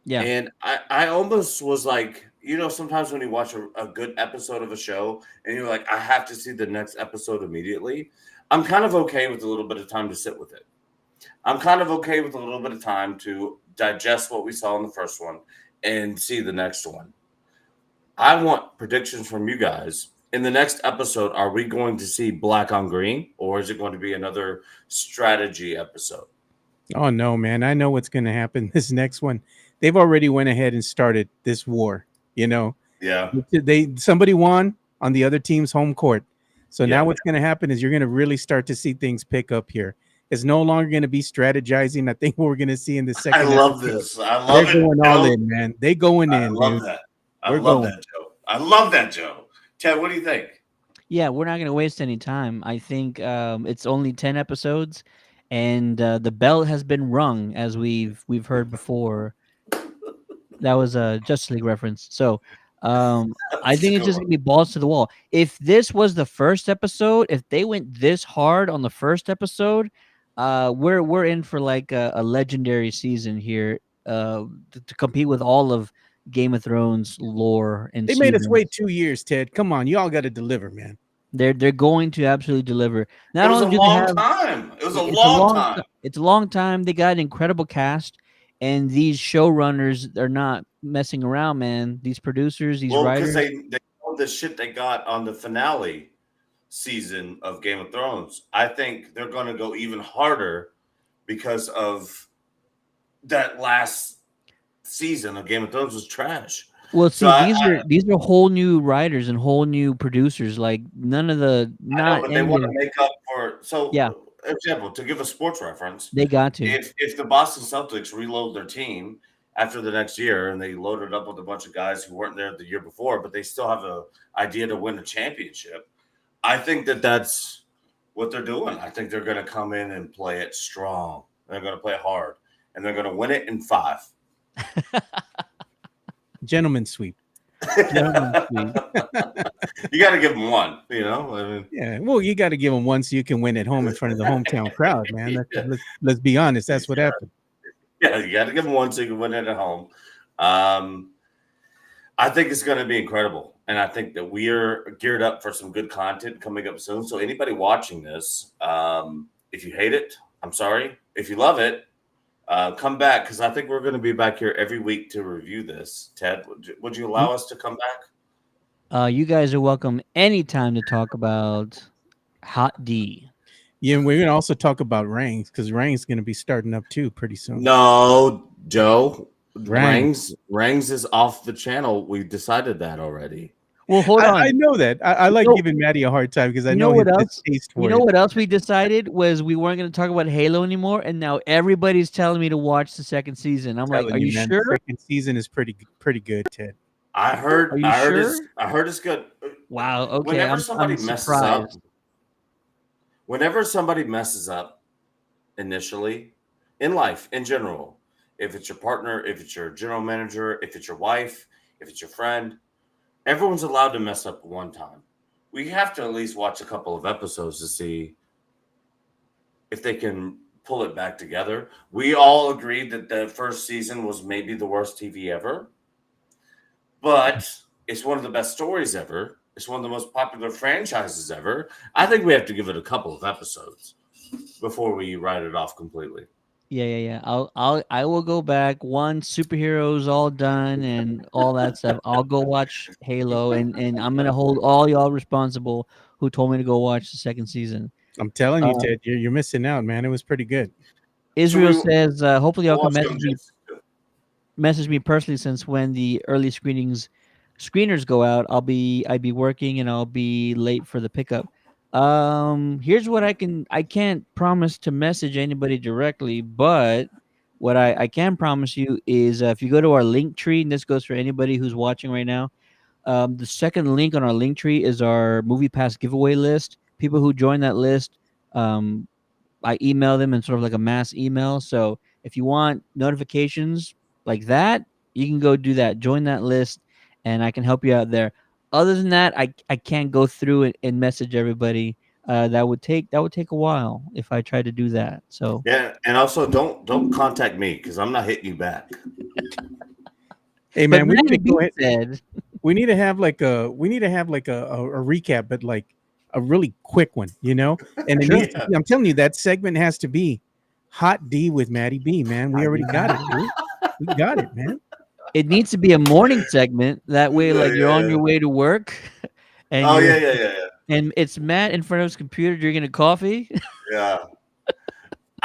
Yeah. And I almost was like, sometimes when you watch a good episode of a show and you're like, I have to see the next episode immediately, I'm kind of okay with a little bit of time to sit with it. I'm kind of okay with a little bit of time to digest what we saw in the first one and see the next one. I want predictions from you guys. In the next episode, are we going to see black on green or is it going to be another strategy episode? Oh no, man. I know what's gonna happen this next one. They've already went ahead and started this war, you know. Yeah. Somebody won on the other team's home court. So now Yeah. what's gonna happen is you're gonna really start to see things pick up here. It's no longer gonna be strategizing. I think what we're gonna see in the I second love episode, this. I they're love it, going all Joe. in, man. They going I in, love dude. that. I We're love going. that, Joe. I love that, Joe. Ted, what do you think? Yeah, we're not going to waste any time. I think it's only 10 episodes and the bell has been rung as we've heard before. That was a Justice League reference. So, I That's a think it's good just one. going to be balls to the wall. If this was the first episode, if they went this hard on the first episode, we're in for like a legendary season here to compete with all of Game of Thrones lore and They made us wait seasons. 2 years, Ted. Come on, y'all got to deliver, man. They're going to absolutely deliver. It Not was a only do they long have time. It was a it's a long long time. it's a long time. They got an incredible cast, and these showrunners are not messing around, man. These producers, these Well, because writers, they all the shit they got on the finale season of Game of Thrones. I think they're going to go even harder because of that last season of Game of Thrones was trash. well, So see, these are whole new writers and whole new producers. Like none of the I know, not but they any want of to make up for. yeah, So, example, to give a sports reference, they got to. if the Boston Celtics reload their team after the next year and they load it up with a bunch of guys who weren't there the year before, but they still have a idea to win a championship, I think that's what they're doing. I think they're going to come in and play it strong. They're going to play hard, and they're going to win it in 5. Gentlemen sweep. Gentlemen, sweet. You got to give them one. I mean, Yeah, well, you got to give them one so you can win at home in front of the hometown crowd, man. yeah, Let's be honest. That's what happened. yeah, you got to give them one so you can win it at home. Um, I think it's going to be incredible. And I think that we are geared up for some good content coming up soon. So anybody watching this, if you hate it, I'm sorry. If you love it, come back because I think we're going to be back here every week to review this. Ted, would you allow us to come back? You guys are welcome anytime to talk about Hot D. Yeah, and we're gonna also talk about Rangs because Rangs is gonna be starting up too pretty soon. No, Joe. Rangs. Rangs is off the channel. We decided that already. Well, hold I on. know that. I You like know, giving Maddie a hard time because I you know know his what else? distaste You for know it. what else we decided was we weren't going to talk about Halo anymore, and now everybody's telling me to watch the second season. I'm like, Telling are you, you man, the sure? second season is pretty good, Ted. Are you sure? I heard it's good. Wow. Okay, Whenever I'm somebody messes up, surprised. whenever somebody messes up initially in life in general, if it's your partner, if it's your general manager, if it's your wife, if it's your friend, everyone's allowed to mess up one time. We have to at least watch a couple of episodes to see if they can pull it back together. We all agreed that the first season was maybe the worst TV ever, but it's one of the best stories ever. It's one of the most popular franchises ever. I think we have to give it a couple of episodes before we write it off completely. Yeah, yeah, yeah. I will go back once superheroes all done and all that stuff. I'll go watch Halo, and I'm gonna hold all y'all responsible who told me to go watch the second season. I'm telling you, Uh, Ted, you're missing out, man. It was pretty good. So Israel says, hopefully y'all we'll can watch Young Justice. message me personally, since when the early screeners go out, I'd be working and I'll be late for the pickup. Here's what I can't promise to message anybody directly, but what I can promise you is, if you go to our link tree, and this goes for anybody who's watching right now, the second link on our link tree is our movie pass giveaway list. People who join that list, um, I email them in sort of like a mass email. So if you want notifications like that, you can go do that. Join that list, and I can help you out there. Other than that, I can't go through it and message everybody. That would take a while if I tried to do that. So, Yeah, and also don't contact me because I'm not hitting you back. Hey, but man, we need Maddie to B go ahead. said, We need to have like a recap, but like a really quick one, you know. And it sure. needs to Yeah. be. I'm telling you, that segment has to be Hot D with Maddie B. Man, we Hot already D, got Maddie it, B. dude. We got it, man. It needs to be a morning segment. That way, Yeah, like, you're on yeah, your way to work, and Oh you're yeah. and it's Matt in front of his computer drinking a coffee. Yeah.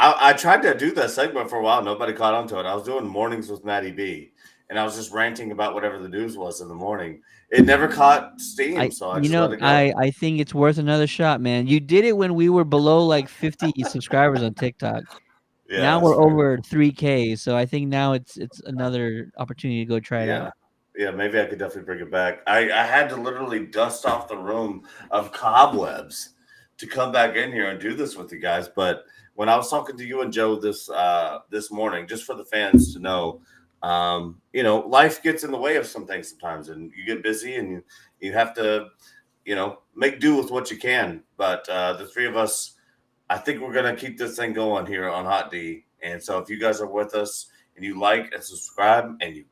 I tried to do that segment for a while. Nobody caught on to it. I was doing mornings with Maddie B, and I was just ranting about whatever the news was in the morning. It never caught steam, so I just let it go. I think it's worth another shot, man. You did it when we were below like 50 subscribers on TikTok. Yeah, Now that's we're true. over 3K, so I think now it's another opportunity to go try it Yeah. out. Yeah, maybe I could definitely bring it back. I had to literally dust off the room of cobwebs to come back in here and do this with you guys. But when I was talking to you and Joe this morning, just for the fans to know, life gets in the way of some things sometimes, and you get busy and you have to, make do with what you can. But the three of us, I think we're gonna keep this thing going here on Hot D. And so if you guys are with us and you like and subscribe and you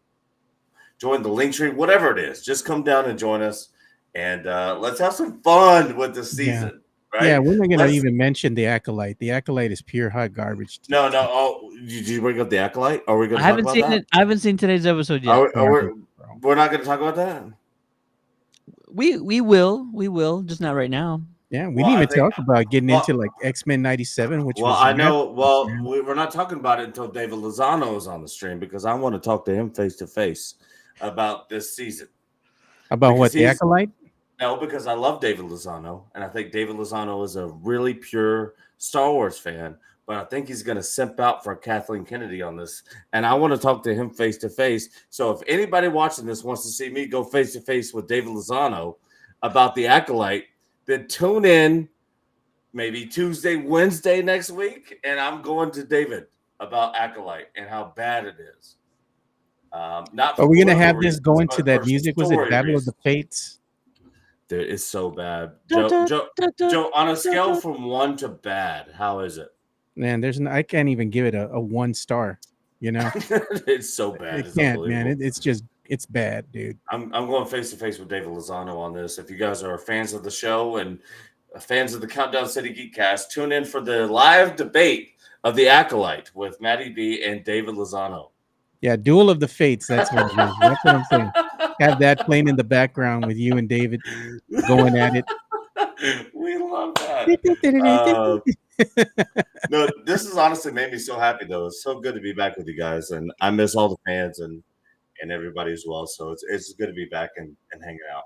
join the link tree, whatever it is. Just come down and join us, and let's have some fun with the Yeah, season, yeah. right? We're not gonna Let's even mention the acolyte. The acolyte is pure hot garbage. no. Oh, did you bring up the acolyte? Are we going I to talk haven't about seen that? it. I haven't seen today's episode Are yet. we, are Garbage, we, bro. we're not going to talk about that. We will, just not right now. Yeah, we Well, didn't I even think. talk about getting into Well, like X-Men '97, which well, was I know. masterpiece, Well, man. we're not talking about it until David Lozano is on the stream because I want to talk to him face to face about this season About because what, the he's acolyte? no, because I love David Lozano, and I think David Lozano is a really pure Star Wars fan. But I think he's going to simp out for Kathleen Kennedy on this, and I want to talk to him face to face. So if anybody watching this wants to see me go face to face with David Lozano about the Acolyte, then tune in maybe Tuesday, Wednesday next week, and I'm going to David about Acolyte and how bad it is. Not Are for we gonna political have this reasons, going to but that for music? Was it story Battle of the reasons. Fates? Dude, it's so bad. Da, da, da, da, Joe, on a da, scale da. from 1 to bad, how is it? Man, I can't even give it a 1 star. You know, It's so bad. it It's can't, man. unbelievable. It's bad, dude. I'm going face to face with David Lozano on this. If you guys are fans of the show and fans of the Countdown City Geekcast, tune in for the live debate of the Acolyte with Maddie B and David Lozano. Yeah, Duel of the Fates. That's what it is. That's what I'm saying. Have that playing in the background with you and David going at it. We love that. No, this has honestly made me so happy though. It's so good to be back with you guys, and I miss all the fans and everybody as well. So it's good to be back and hanging out.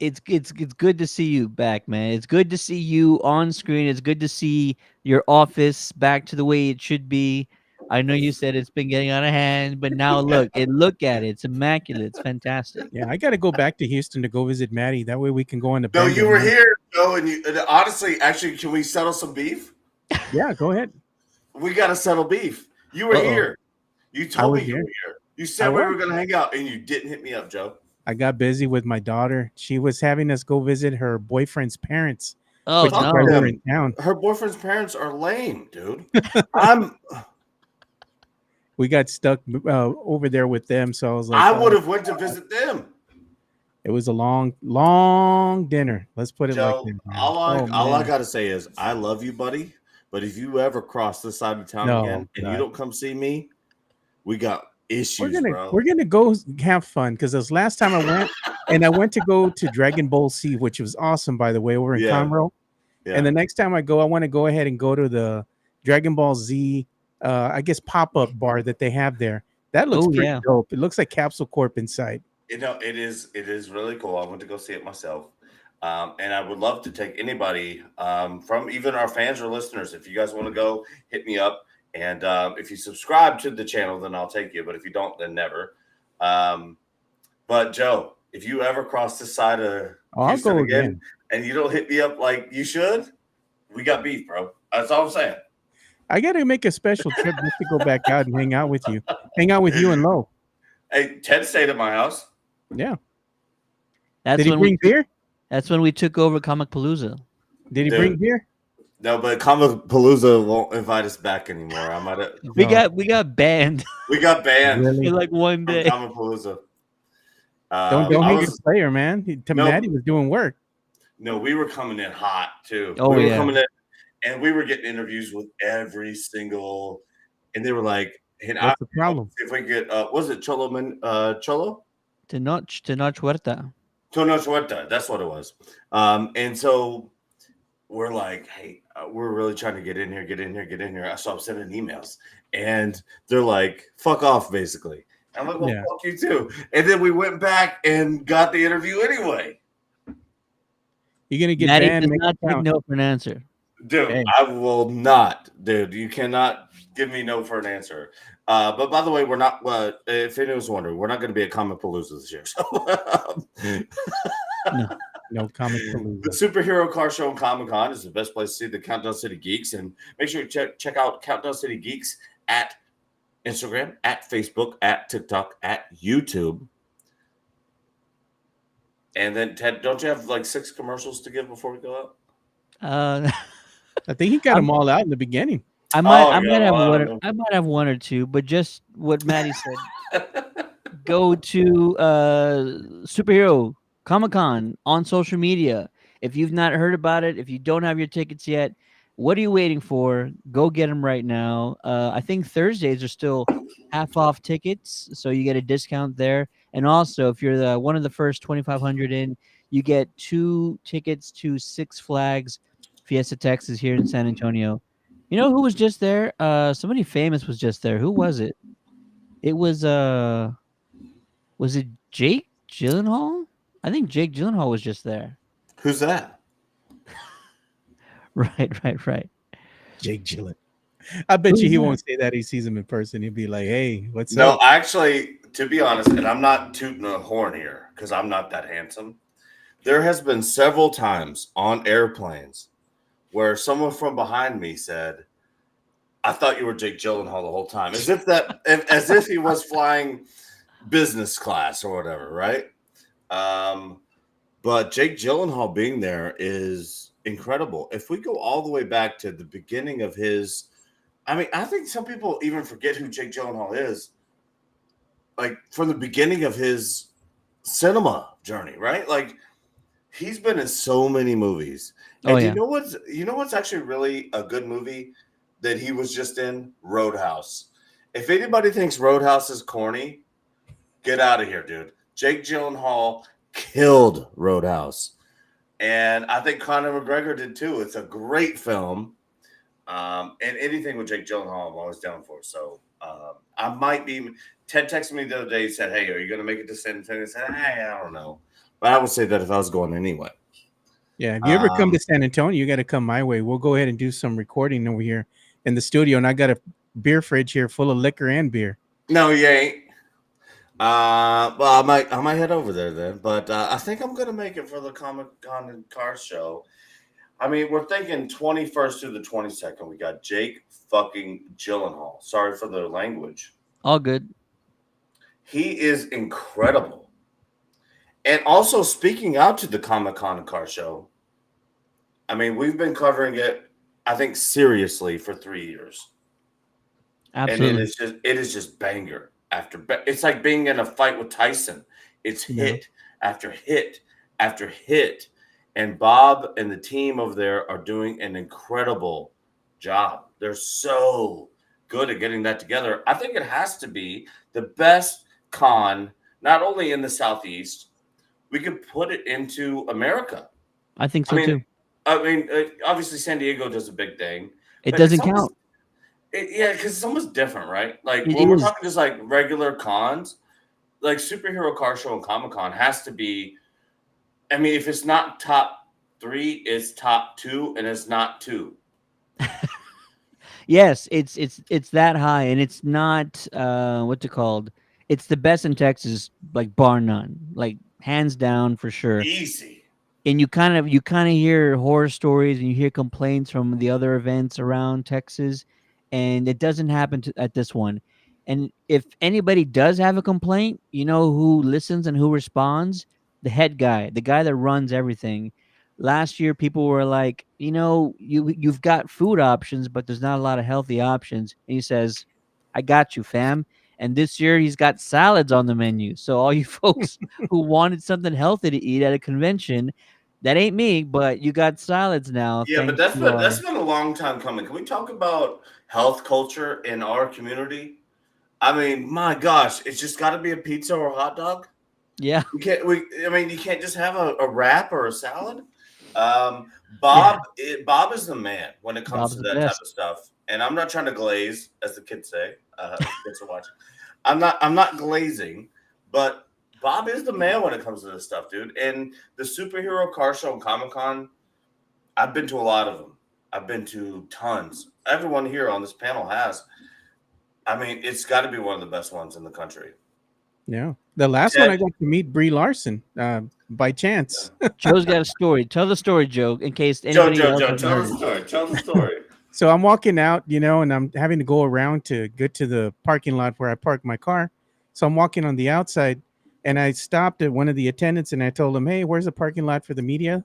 it's good to see you back, man. It's good to see you on screen. It's good to see your office back to the way it should be. I know you said it's been getting out of hand, but now look at it. It's immaculate. It's fantastic. Yeah, I got to go back to Houston to go visit Maddie. That way we can go on the No, bend you and were lunch. here, Joe, and honestly, actually, can we settle some beef? Yeah, go ahead. We got to settle beef. You were Uh-oh. here. You I told was me you here. were here. You I said we was. were going to hang out, and you didn't hit me up, Joe. I got busy with my daughter. She was having us go visit her boyfriend's parents, Oh which is Fuck why we no. were them. in town. Her boyfriend's parents are lame, dude. I'm. We got stuck over there with them, so I was like, I would have went to visit them, it was a long, long dinner. Let's put it like Joe. that, man. Oh All I man. got to say is I love you, buddy. But if you ever cross this side of town No, again and you God. don't come see me, we got we're issues, gonna bro. we're gonna go have fun because this last time I went, and I went to go to Dragon Ball Z, which was awesome, by the way, over in Yeah, Conroe. And yeah. the next time I go, I want to go ahead and go to the Dragon Ball Z, I guess pop up bar that they have there. That looks Oh pretty yeah. dope. It looks like Capsule Corp inside. It is really cool. I went to go see it myself. And I would love to take anybody from even our fans or listeners. If you guys want to go, hit me up. And if you subscribe to the channel, then I'll take you. But if you don't, then never. Um, but Joe, if you ever cross this side of Oh, I'll Houston go again again. and you don't hit me up like you should, we got beef, bro. That's all I'm saying. I got to make a special trip just to go back out and hang out with you and Lo. Hey, Ted stayed at my house. Yeah. That's Did he when we bring took, beer? that's when we took over Comic Palooza. Did he bring Dude, beer? no, but Comic Palooza won't invite us back anymore. I might have. No, We got banned We got banned in really. like one from day. Comic Palooza. Don't I hate your was player, man. Tim no, Maddie was doing work. no. We were coming in hot too. Oh We were yeah. coming in, and we were getting interviews with every single. And they were like, and I What's the problem? if we get was it Cholo Cholo Tenoch Huerta. Tono Chuerta? That's what it was. And so we're like, hey, we're really trying to get in here, get in here, get in here. So I'm sending emails, and they're like, fuck off, basically. I'm like, well, Yeah. fuck you too. And then we went back and got the interview anyway. You're gonna get Maddie banned. does Make not it take count. no for an answer. Dude, Hey, I will not. Dude, you cannot give me no for an answer. But by the way, we're not. If anyone's wondering, we're not going to be at Comic Palooza this year. So No. no comic the palooza. Superhero Car Show and Comic Con is the best place to see the Countdown City Geeks, and make sure you check out Countdown City Geeks at Instagram, at Facebook, at TikTok, at YouTube. And then Ted, don't you have like 6 commercials to give before we go out? Uh, I think he got I'm- them all out in the beginning. Oh, I yeah, might have well, I one. don't know. I might have one or two, but just what Maddie said. Go to Superhero Comic Con on social media. If you've not heard about it, if you don't have your tickets yet, what are you waiting for? Go get them right now. I think Thursdays are still half off tickets, so you get a discount there. And also, if you're one of the first 2,500 in, you get 2 tickets to Six Flags Fiesta Texas here in San Antonio. You know who was just there? Somebody famous was just there. Who was it? It was it Jake Gyllenhaal? I think Jake Gyllenhaal was just there. Who's that? Right. Jake Gyllenhaal. I bet you Who's he that? won't say that. He sees him in person. He'll be like, "Hey, what's No, up?" actually, to be honest, and I'm not tooting a horn here because I'm not that handsome. There has been several times on airplanes where someone from behind me said, "I thought you were Jake Gyllenhaal the whole time," as if he was flying business class or whatever, right? Um, but Jake Gyllenhaal being there is incredible. If we go all the way back to the beginning of his, I mean, I think some people even forget who Jake Gyllenhaal is. Like from the beginning of his cinema journey, right? Like he's been in so many movies. Oh And yeah. you know what's actually really a good movie that he was just in? Roadhouse. If anybody thinks Roadhouse is corny, get out of here, dude. Jake Gyllenhaal killed Roadhouse. And I think Conor McGregor did too. It's a great film. And anything with Jake Gyllenhaal, I'm always down for. So I might be. Ted texted me the other day. He said, "Hey, are you going to make it to San Antonio?" I said, "Hey, I don't know, But I would say that if I was going anyway. Yeah, if you ever come to Um, San Antonio, you got to come my way. We'll go ahead and do some recording over here in the studio, and I got a beer fridge here full of liquor and beer. no, you ain't. Well, I might head over there then. But I think I'm gonna make it for the Comic Con and Car Show. I mean, we're thinking 21st through the 22nd. We got Jake fucking Gyllenhaal. Sorry for the language. All good. He is incredible. And also speaking out to the Comic Con and Car Show. I mean, we've been covering it, I think, seriously for 3 years, and it Absolutely. is just banger after. It's like being in a fight with Tyson. It's Yeah. hit after hit after hit, and Bob and the team over there are doing an incredible job. They're so good at getting that together. I think it has to be the best con, not only in the Southeast. We could put it into America. I think I so mean, too. obviously San Diego does a big thing, It but it's doesn't almost count. yeah, because it's almost different, right? Like It when we're is. talking just like regular cons, like superhero car show and Comic Con has to be. I mean, if it's not top three, it's top two, and it's not two. Yes, it's that high, and it's not what's it called? It's the best in Texas, like bar none, like hands down for sure. Easy. And you kind of hear horror stories and you hear complaints from the other events around Texas, and it doesn't happen at this one. And if anybody does have a complaint, you know who listens and who responds? The head guy, the guy that runs everything. Last year, people were like, you've got food options, but there's not a lot of healthy options. And he says, "I got you, fam." And this year, he's got salads on the menu. So all you folks who wanted something healthy to eat at a convention, that ain't me, but you got salads now, Yeah, but thanks that's to been our that's been a long time coming. Can we talk about health culture in our community? I mean, my gosh, it's just got to be a pizza or a hot dog. yeah, You can't. I mean, you can't just have a wrap or a salad. yeah, Bob is the man when it comes Bob's to the that type best. of stuff. And I'm not trying to glaze, as the kids say. If the kids are watching. I'm not glazing, but Bob is the man when it comes to this stuff, dude. And the superhero car show and Comic Con, I've been to a lot of them. I've been to tons. Everyone here on this panel has. I mean, it's got to be one of the best ones in the country. Yeah. The last one Ted, I got to meet Brie Larson by chance. Joe's got a story. Tell the story, Joe, in case Joe, anybody Joe, else Joe, hasn't tell heard the it. story. Tell the story. So I'm walking out, and I'm having to go around to get to the parking lot where I park my car. So I'm walking on the outside, and I stopped at one of the attendants and I told him, "Hey, where's the parking lot for the media?"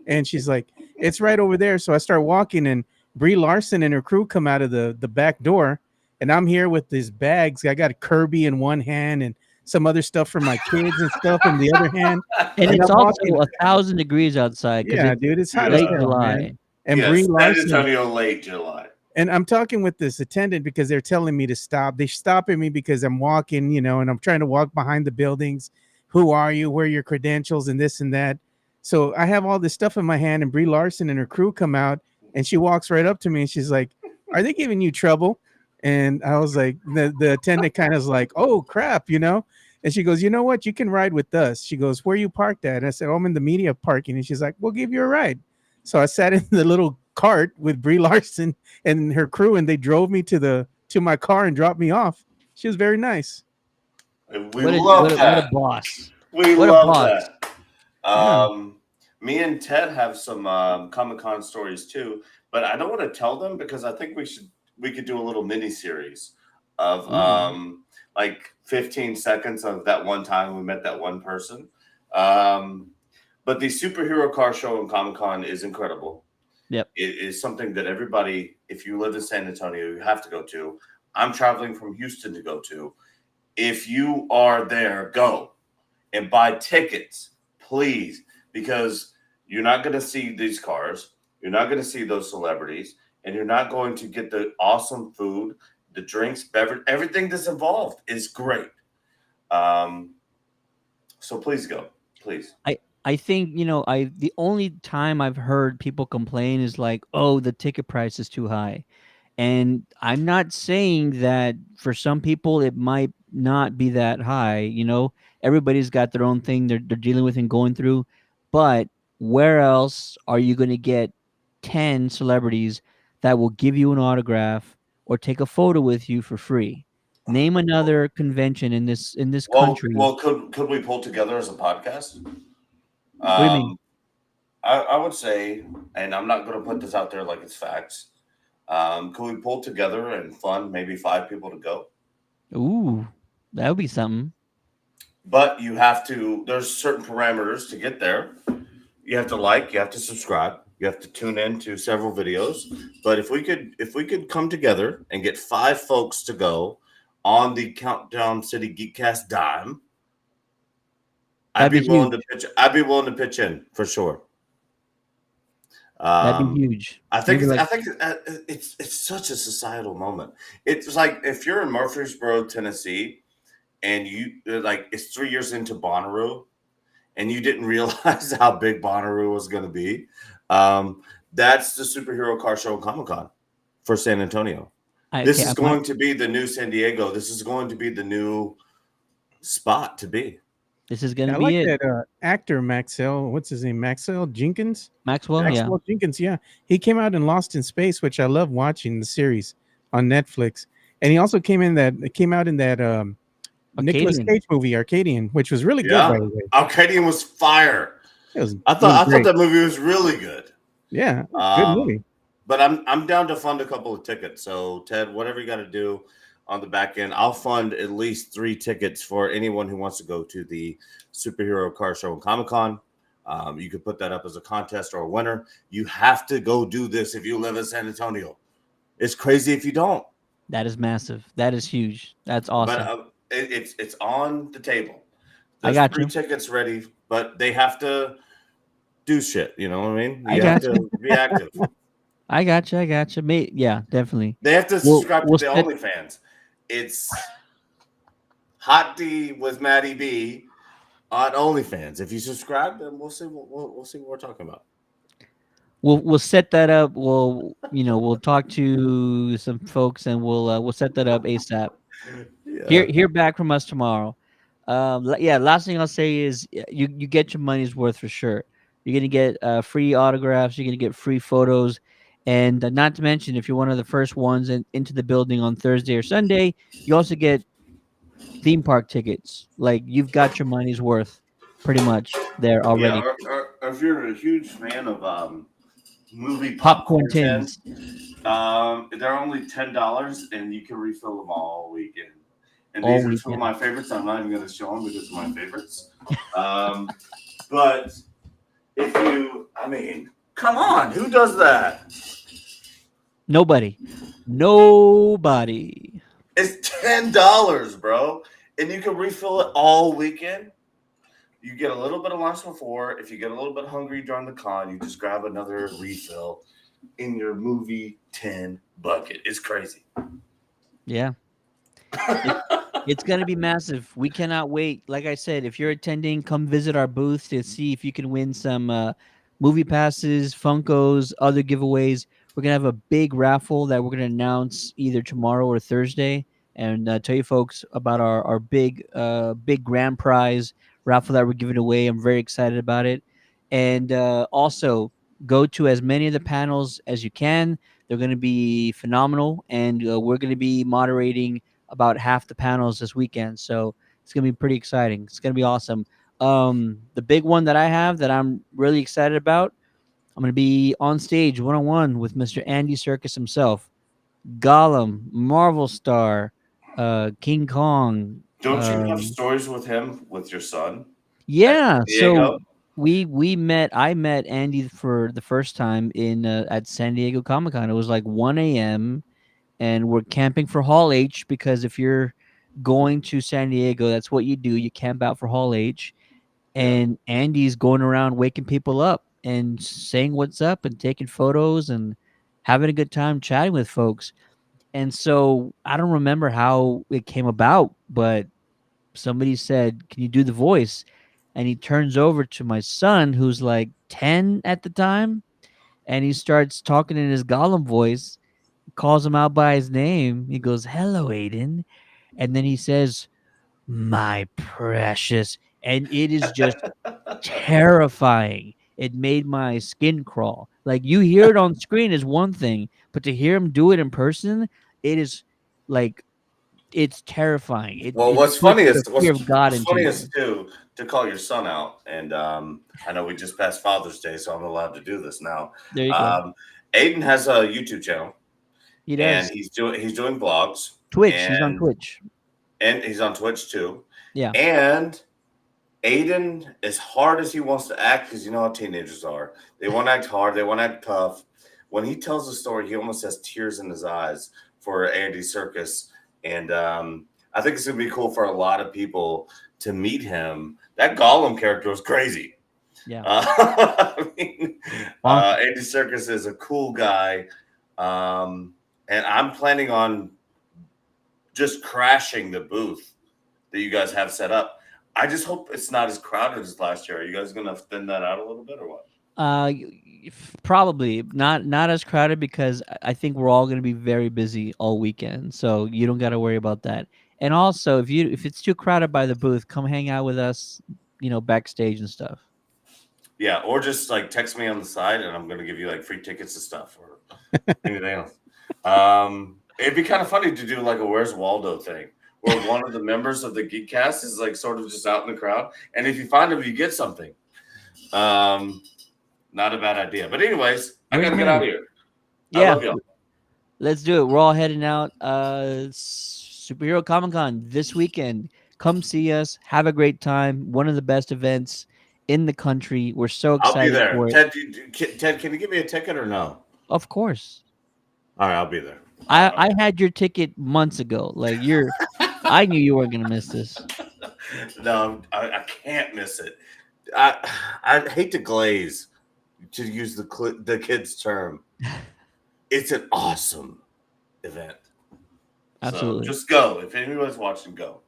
And she's like, "It's right over there." So I start walking, and Brie Larson and her crew come out of the back door, and I'm here with these bags. I got a Kirby in one hand and some other stuff for my kids and stuff in the other hand. And And it's I'm also walking. 1,000 degrees outside because Yeah, it's dude, it's hot as late Yeah. hell, man. July. And Brie Yes, San Larson, Antonio late July. and I'm talking with this attendant because they're telling me to stop. They're stopping me because I'm walking, and I'm trying to walk behind the buildings. Who are you? Where are your credentials and this and that? So I have all this stuff in my hand, and Brie Larson and her crew come out, and she walks right up to me and she's like, "Are they giving you trouble?" And I was like, the attendant kind of is like, "Oh crap." And she goes, "You know what? You can ride with us." She goes, "Where you parked at?" And I said, "Oh, I'm in the media parking." And she's like, "We'll give you a ride." So I sat in the little cart with Brie Larson and her crew, and they drove me to my car and dropped me off. She was very nice. And we What a love what a what a that. boss! We What a love boss! that. Yeah. Me and Ted have some Comic Con stories too, but I don't want to tell them because I think we could do a little mini series of Ooh. like 15 seconds of that one time we met that one person. Um, but the superhero car show in Comic Con is incredible. Yep. It is something that everybody, if you live in San Antonio, you have to go to. I'm traveling from Houston to go to. If you are there, go and buy tickets, please, because you're not going to see these cars. You're not going to see those celebrities, and you're not going to get the awesome food, the drinks, beverage, everything that's involved is great. Um, so please go, please. I think the only time I've heard people complain is like, oh, the ticket price is too high, And I'm not saying that for some people it might not be that high. Everybody's got their own thing they're dealing with and going through. But where else are you going to get 10 celebrities that will give you an autograph or take a photo with you for free? Name another convention in this country. Well, could we pull together as a podcast? What do you mean? Um, I would say, and I'm not going to put this out there like it's facts. Could we pull together and fund maybe 5 people to go? Ooh, that would be something. But you have to. There's certain parameters to get there. You have to like. You have to subscribe. You have to tune in to several videos. But if we could come together and get 5 folks to go on the Countdown City Geekcast dime, I'd That'd be be willing to huge. pitch. I'd be willing to pitch in for sure. That'd be Um, huge. I think Maybe it's like I think it's such a societal moment. It's like if you're in Murfreesboro, Tennessee, and like it's 3 years into Bonnaroo, and you didn't realize how big Bonnaroo was going to be. Um, that's the superhero car show and Comic Con for San Antonio. This okay, is going to be the new San Diego. This is going to be the new spot to be. this is gonna I be like it. that actor Maxell. What's his name? Maxell Jenkins. Maxwell, yeah. Jackson. Maxwell Jenkins. Yeah, he came out in Lost in Space, which I love watching the series on Netflix. And he also came out in that Nicolas Arcadian. Cage movie Arcadian, which was really good, by Yeah, the way. Arcadian was fire. It I was thought great. that movie was really good. Yeah, good Um, movie. but I'm down to fund a couple of tickets. So Ted, whatever you got to do on the back end, I'll fund at least 3 tickets for anyone who wants to go to the superhero car show and Comic Con. You could put that up as a contest or a winner. You have to go do this if you live in San Antonio. It's crazy if you don't, That is massive. That is huge. That's but awesome. it's on the table. I There's got three you. tickets ready, but they have to do shit. You know what I mean? I You have got you. to be active. I got you. I got you. Yeah, definitely. They have to We'll subscribe to we'll the set. OnlyFans. It's Hot D with Maddie B on OnlyFans. If you subscribe, then we'll see what we're talking about. We'll set that up. We'll talk to some folks and we'll set that up ASAP. Hear Yeah. hear back from us tomorrow. Yeah. Last thing I'll say is you get your money's worth for sure. You're gonna get free autographs. You're gonna get free photos, and not to mention if you're one of the first ones into the building on Thursday or Sunday, you also get theme park tickets. Like you've got your money's worth, pretty much there Yeah. already. Or if you're a huge fan of movie Popcorn popcorn tins, tins they're only $10 and you can refill them all weekend. And all these are two of weekend. my favorites. I'm not even going to show them because they're my favorites. Um, but if you, I mean, come on, who does that? Nobody, nobody. It's $10, bro, and you can refill it all weekend. You get a little bit of lunch before. If you get a little bit hungry during the con, you just grab another refill in your movie 10 bucket. It's crazy. Yeah. It, it's going to be massive. We cannot wait. Like I said, if you're attending, come visit our booth to see if you can win some movie passes, Funkos, other giveaways. We're going to have a big raffle that we're going to announce either tomorrow or Thursday and tell you folks about our big grand prize raffle that we're giving away. I'm very excited about it. And also, go to as many of the panels as you can. They're going to be phenomenal. And we're going to be moderating about half the panels this weekend. So it's gonna be pretty exciting. It's gonna be awesome. The big one that I have that I'm really excited about, I'm gonna be on stage one on one with Mr. Andy Serkis himself, Gollum, Marvel star, King Kong. Don't you have stories with him with your son at Yeah, San so Diego? we met. I met Andy for the first time in at San Diego Comic Con. It was like 1 a.m. and we're camping for Hall H because if you're going to San Diego, that's what you do. You camp out for Hall H, Yeah. and Andy's going around waking people up and saying what's up and taking photos and having a good time chatting with folks. And so I don't remember how it came about, but somebody said, "Can you do the voice?" And he turns over to my son, who's like 10 at the time, and he starts talking in his Gollum voice, calls him out by his name. He goes, "Hello, Aiden," and then he says, "My precious," and it is just terrifying. It made my skin crawl. Like you hear it on screen is one thing, but to hear him do it in person, it is like it's terrifying. Well, It puts the fear of God what's into funny is you. to call your son out, and I know we just passed Father's Day, so I'm allowed to do this now. There you go. Um, Aiden has a YouTube channel, He and does. he's doing vlogs, Twitch. He's on and Twitch. he's on Twitch too. Yeah. And Aiden, as hard as he wants to act, because you know how teenagers are, they want to act hard, they want to act tough. When he tells a story, he almost has tears in his eyes for Andy Circus, and I think it's gonna be cool for a lot of people to meet him. That Gollum character was crazy. Yeah. I mean, Bonkers. Andy Circus is a cool guy, and I'm planning on just crashing the booth that you guys have set up. I just hope it's not as crowded as last year. Are you guys gonna thin that out a little bit or what? Probably not as crowded because I think we're all going to be very busy all weekend, so you don't got to worry about that. And also, if it's too crowded by the booth, come hang out with us, backstage and stuff. Yeah, or just like text me on the side, and I'm gonna give you like free tickets and stuff or anything else. It'd be kind of funny to do like a Where's Waldo thing, where one of the members of the Geekcast is like sort of just out in the crowd, and if you find him, you get something. Um, Not a bad idea. But anyways, I Where's gotta get out of Manny? here. I Yeah, love y'all. let's do it. We're all heading out. Superhero Comic Con this weekend. Come see us. Have a great time. One of the best events in the country. We're so I'll be excited there. for it. Ted, Ted, can you give me a ticket or no? Of course. All right, I'll be there. I had your ticket months ago. Like I knew you weren't gonna miss this. No, I can't miss it. I I hate to glaze, to use the kids' term. It's an awesome event. So Absolutely. just go. If anyone's watching, go.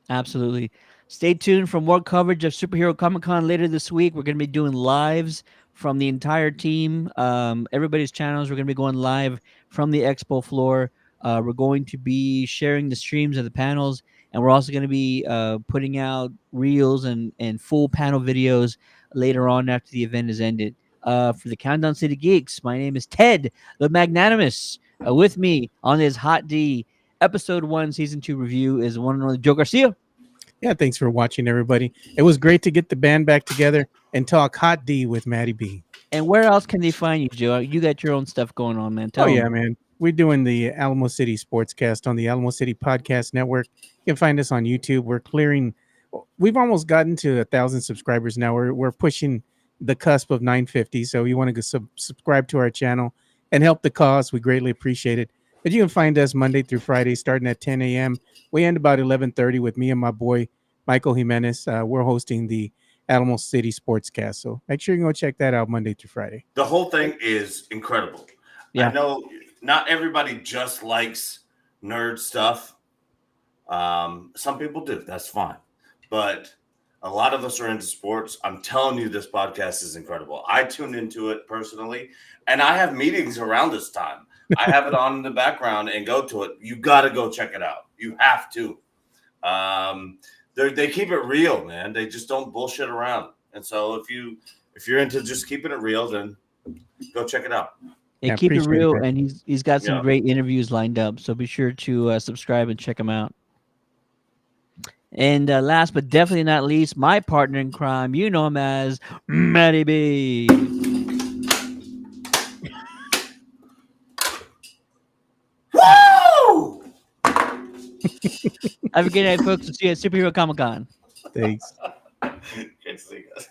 Absolutely. Stay tuned for more coverage of Superhero Comic Con later this week. We're going to be doing lives from the entire team. Everybody's channels. We're going to be going live from the expo floor. We're going to be sharing the streams of the panels, and we're also going to be putting out reels and full panel videos later on after the event is ended. For the Countdown City Geeks, my name is Ted the Magnanimous. With me on this Hot D episode 1, season 2 review is one and only Joe Garcia. Yeah, thanks for watching, everybody. It was great to get the band back together and talk Hot D with Maddie B. And where else can they find you, Joe? You got your own stuff going on, man. Oh Tell yeah, them. man. We're doing the Alamo City Sportscast on the Alamo City Podcast Network. You can find us on YouTube. We've almost gotten to 1,000 subscribers now. We're pushing the cusp of 950. So you want to go subscribe to our channel and help the cause. We greatly appreciate it. But you can find us Monday through Friday, starting at 10 a.m. We end about 11:30 with me and my boy Michael Jimenez. We're hosting the Alamo City Sportscast. So make sure you go check that out Monday through Friday. The whole thing is incredible. I Yeah. know not everybody just likes nerd stuff. Some people do. That's fine. But a lot of us are into sports. I'm telling you, this podcast is incredible. I tune into it personally, and I have meetings around this time. I have it on in the background and go to it. You got to go check it out. You have to. They keep it real, man. They just don't bullshit around. And so if you're into just keeping it real, then go check it out. They Yeah, keep it appreciate it, real, man. and he's got some Yeah. great interviews lined up. So be sure to subscribe and check them out. And last but definitely not least, my partner in crime, you know him as Matty B. Woo! Have a good night, folks. We'll see you at Superhero Comic Con. Thanks. Good to see you guys.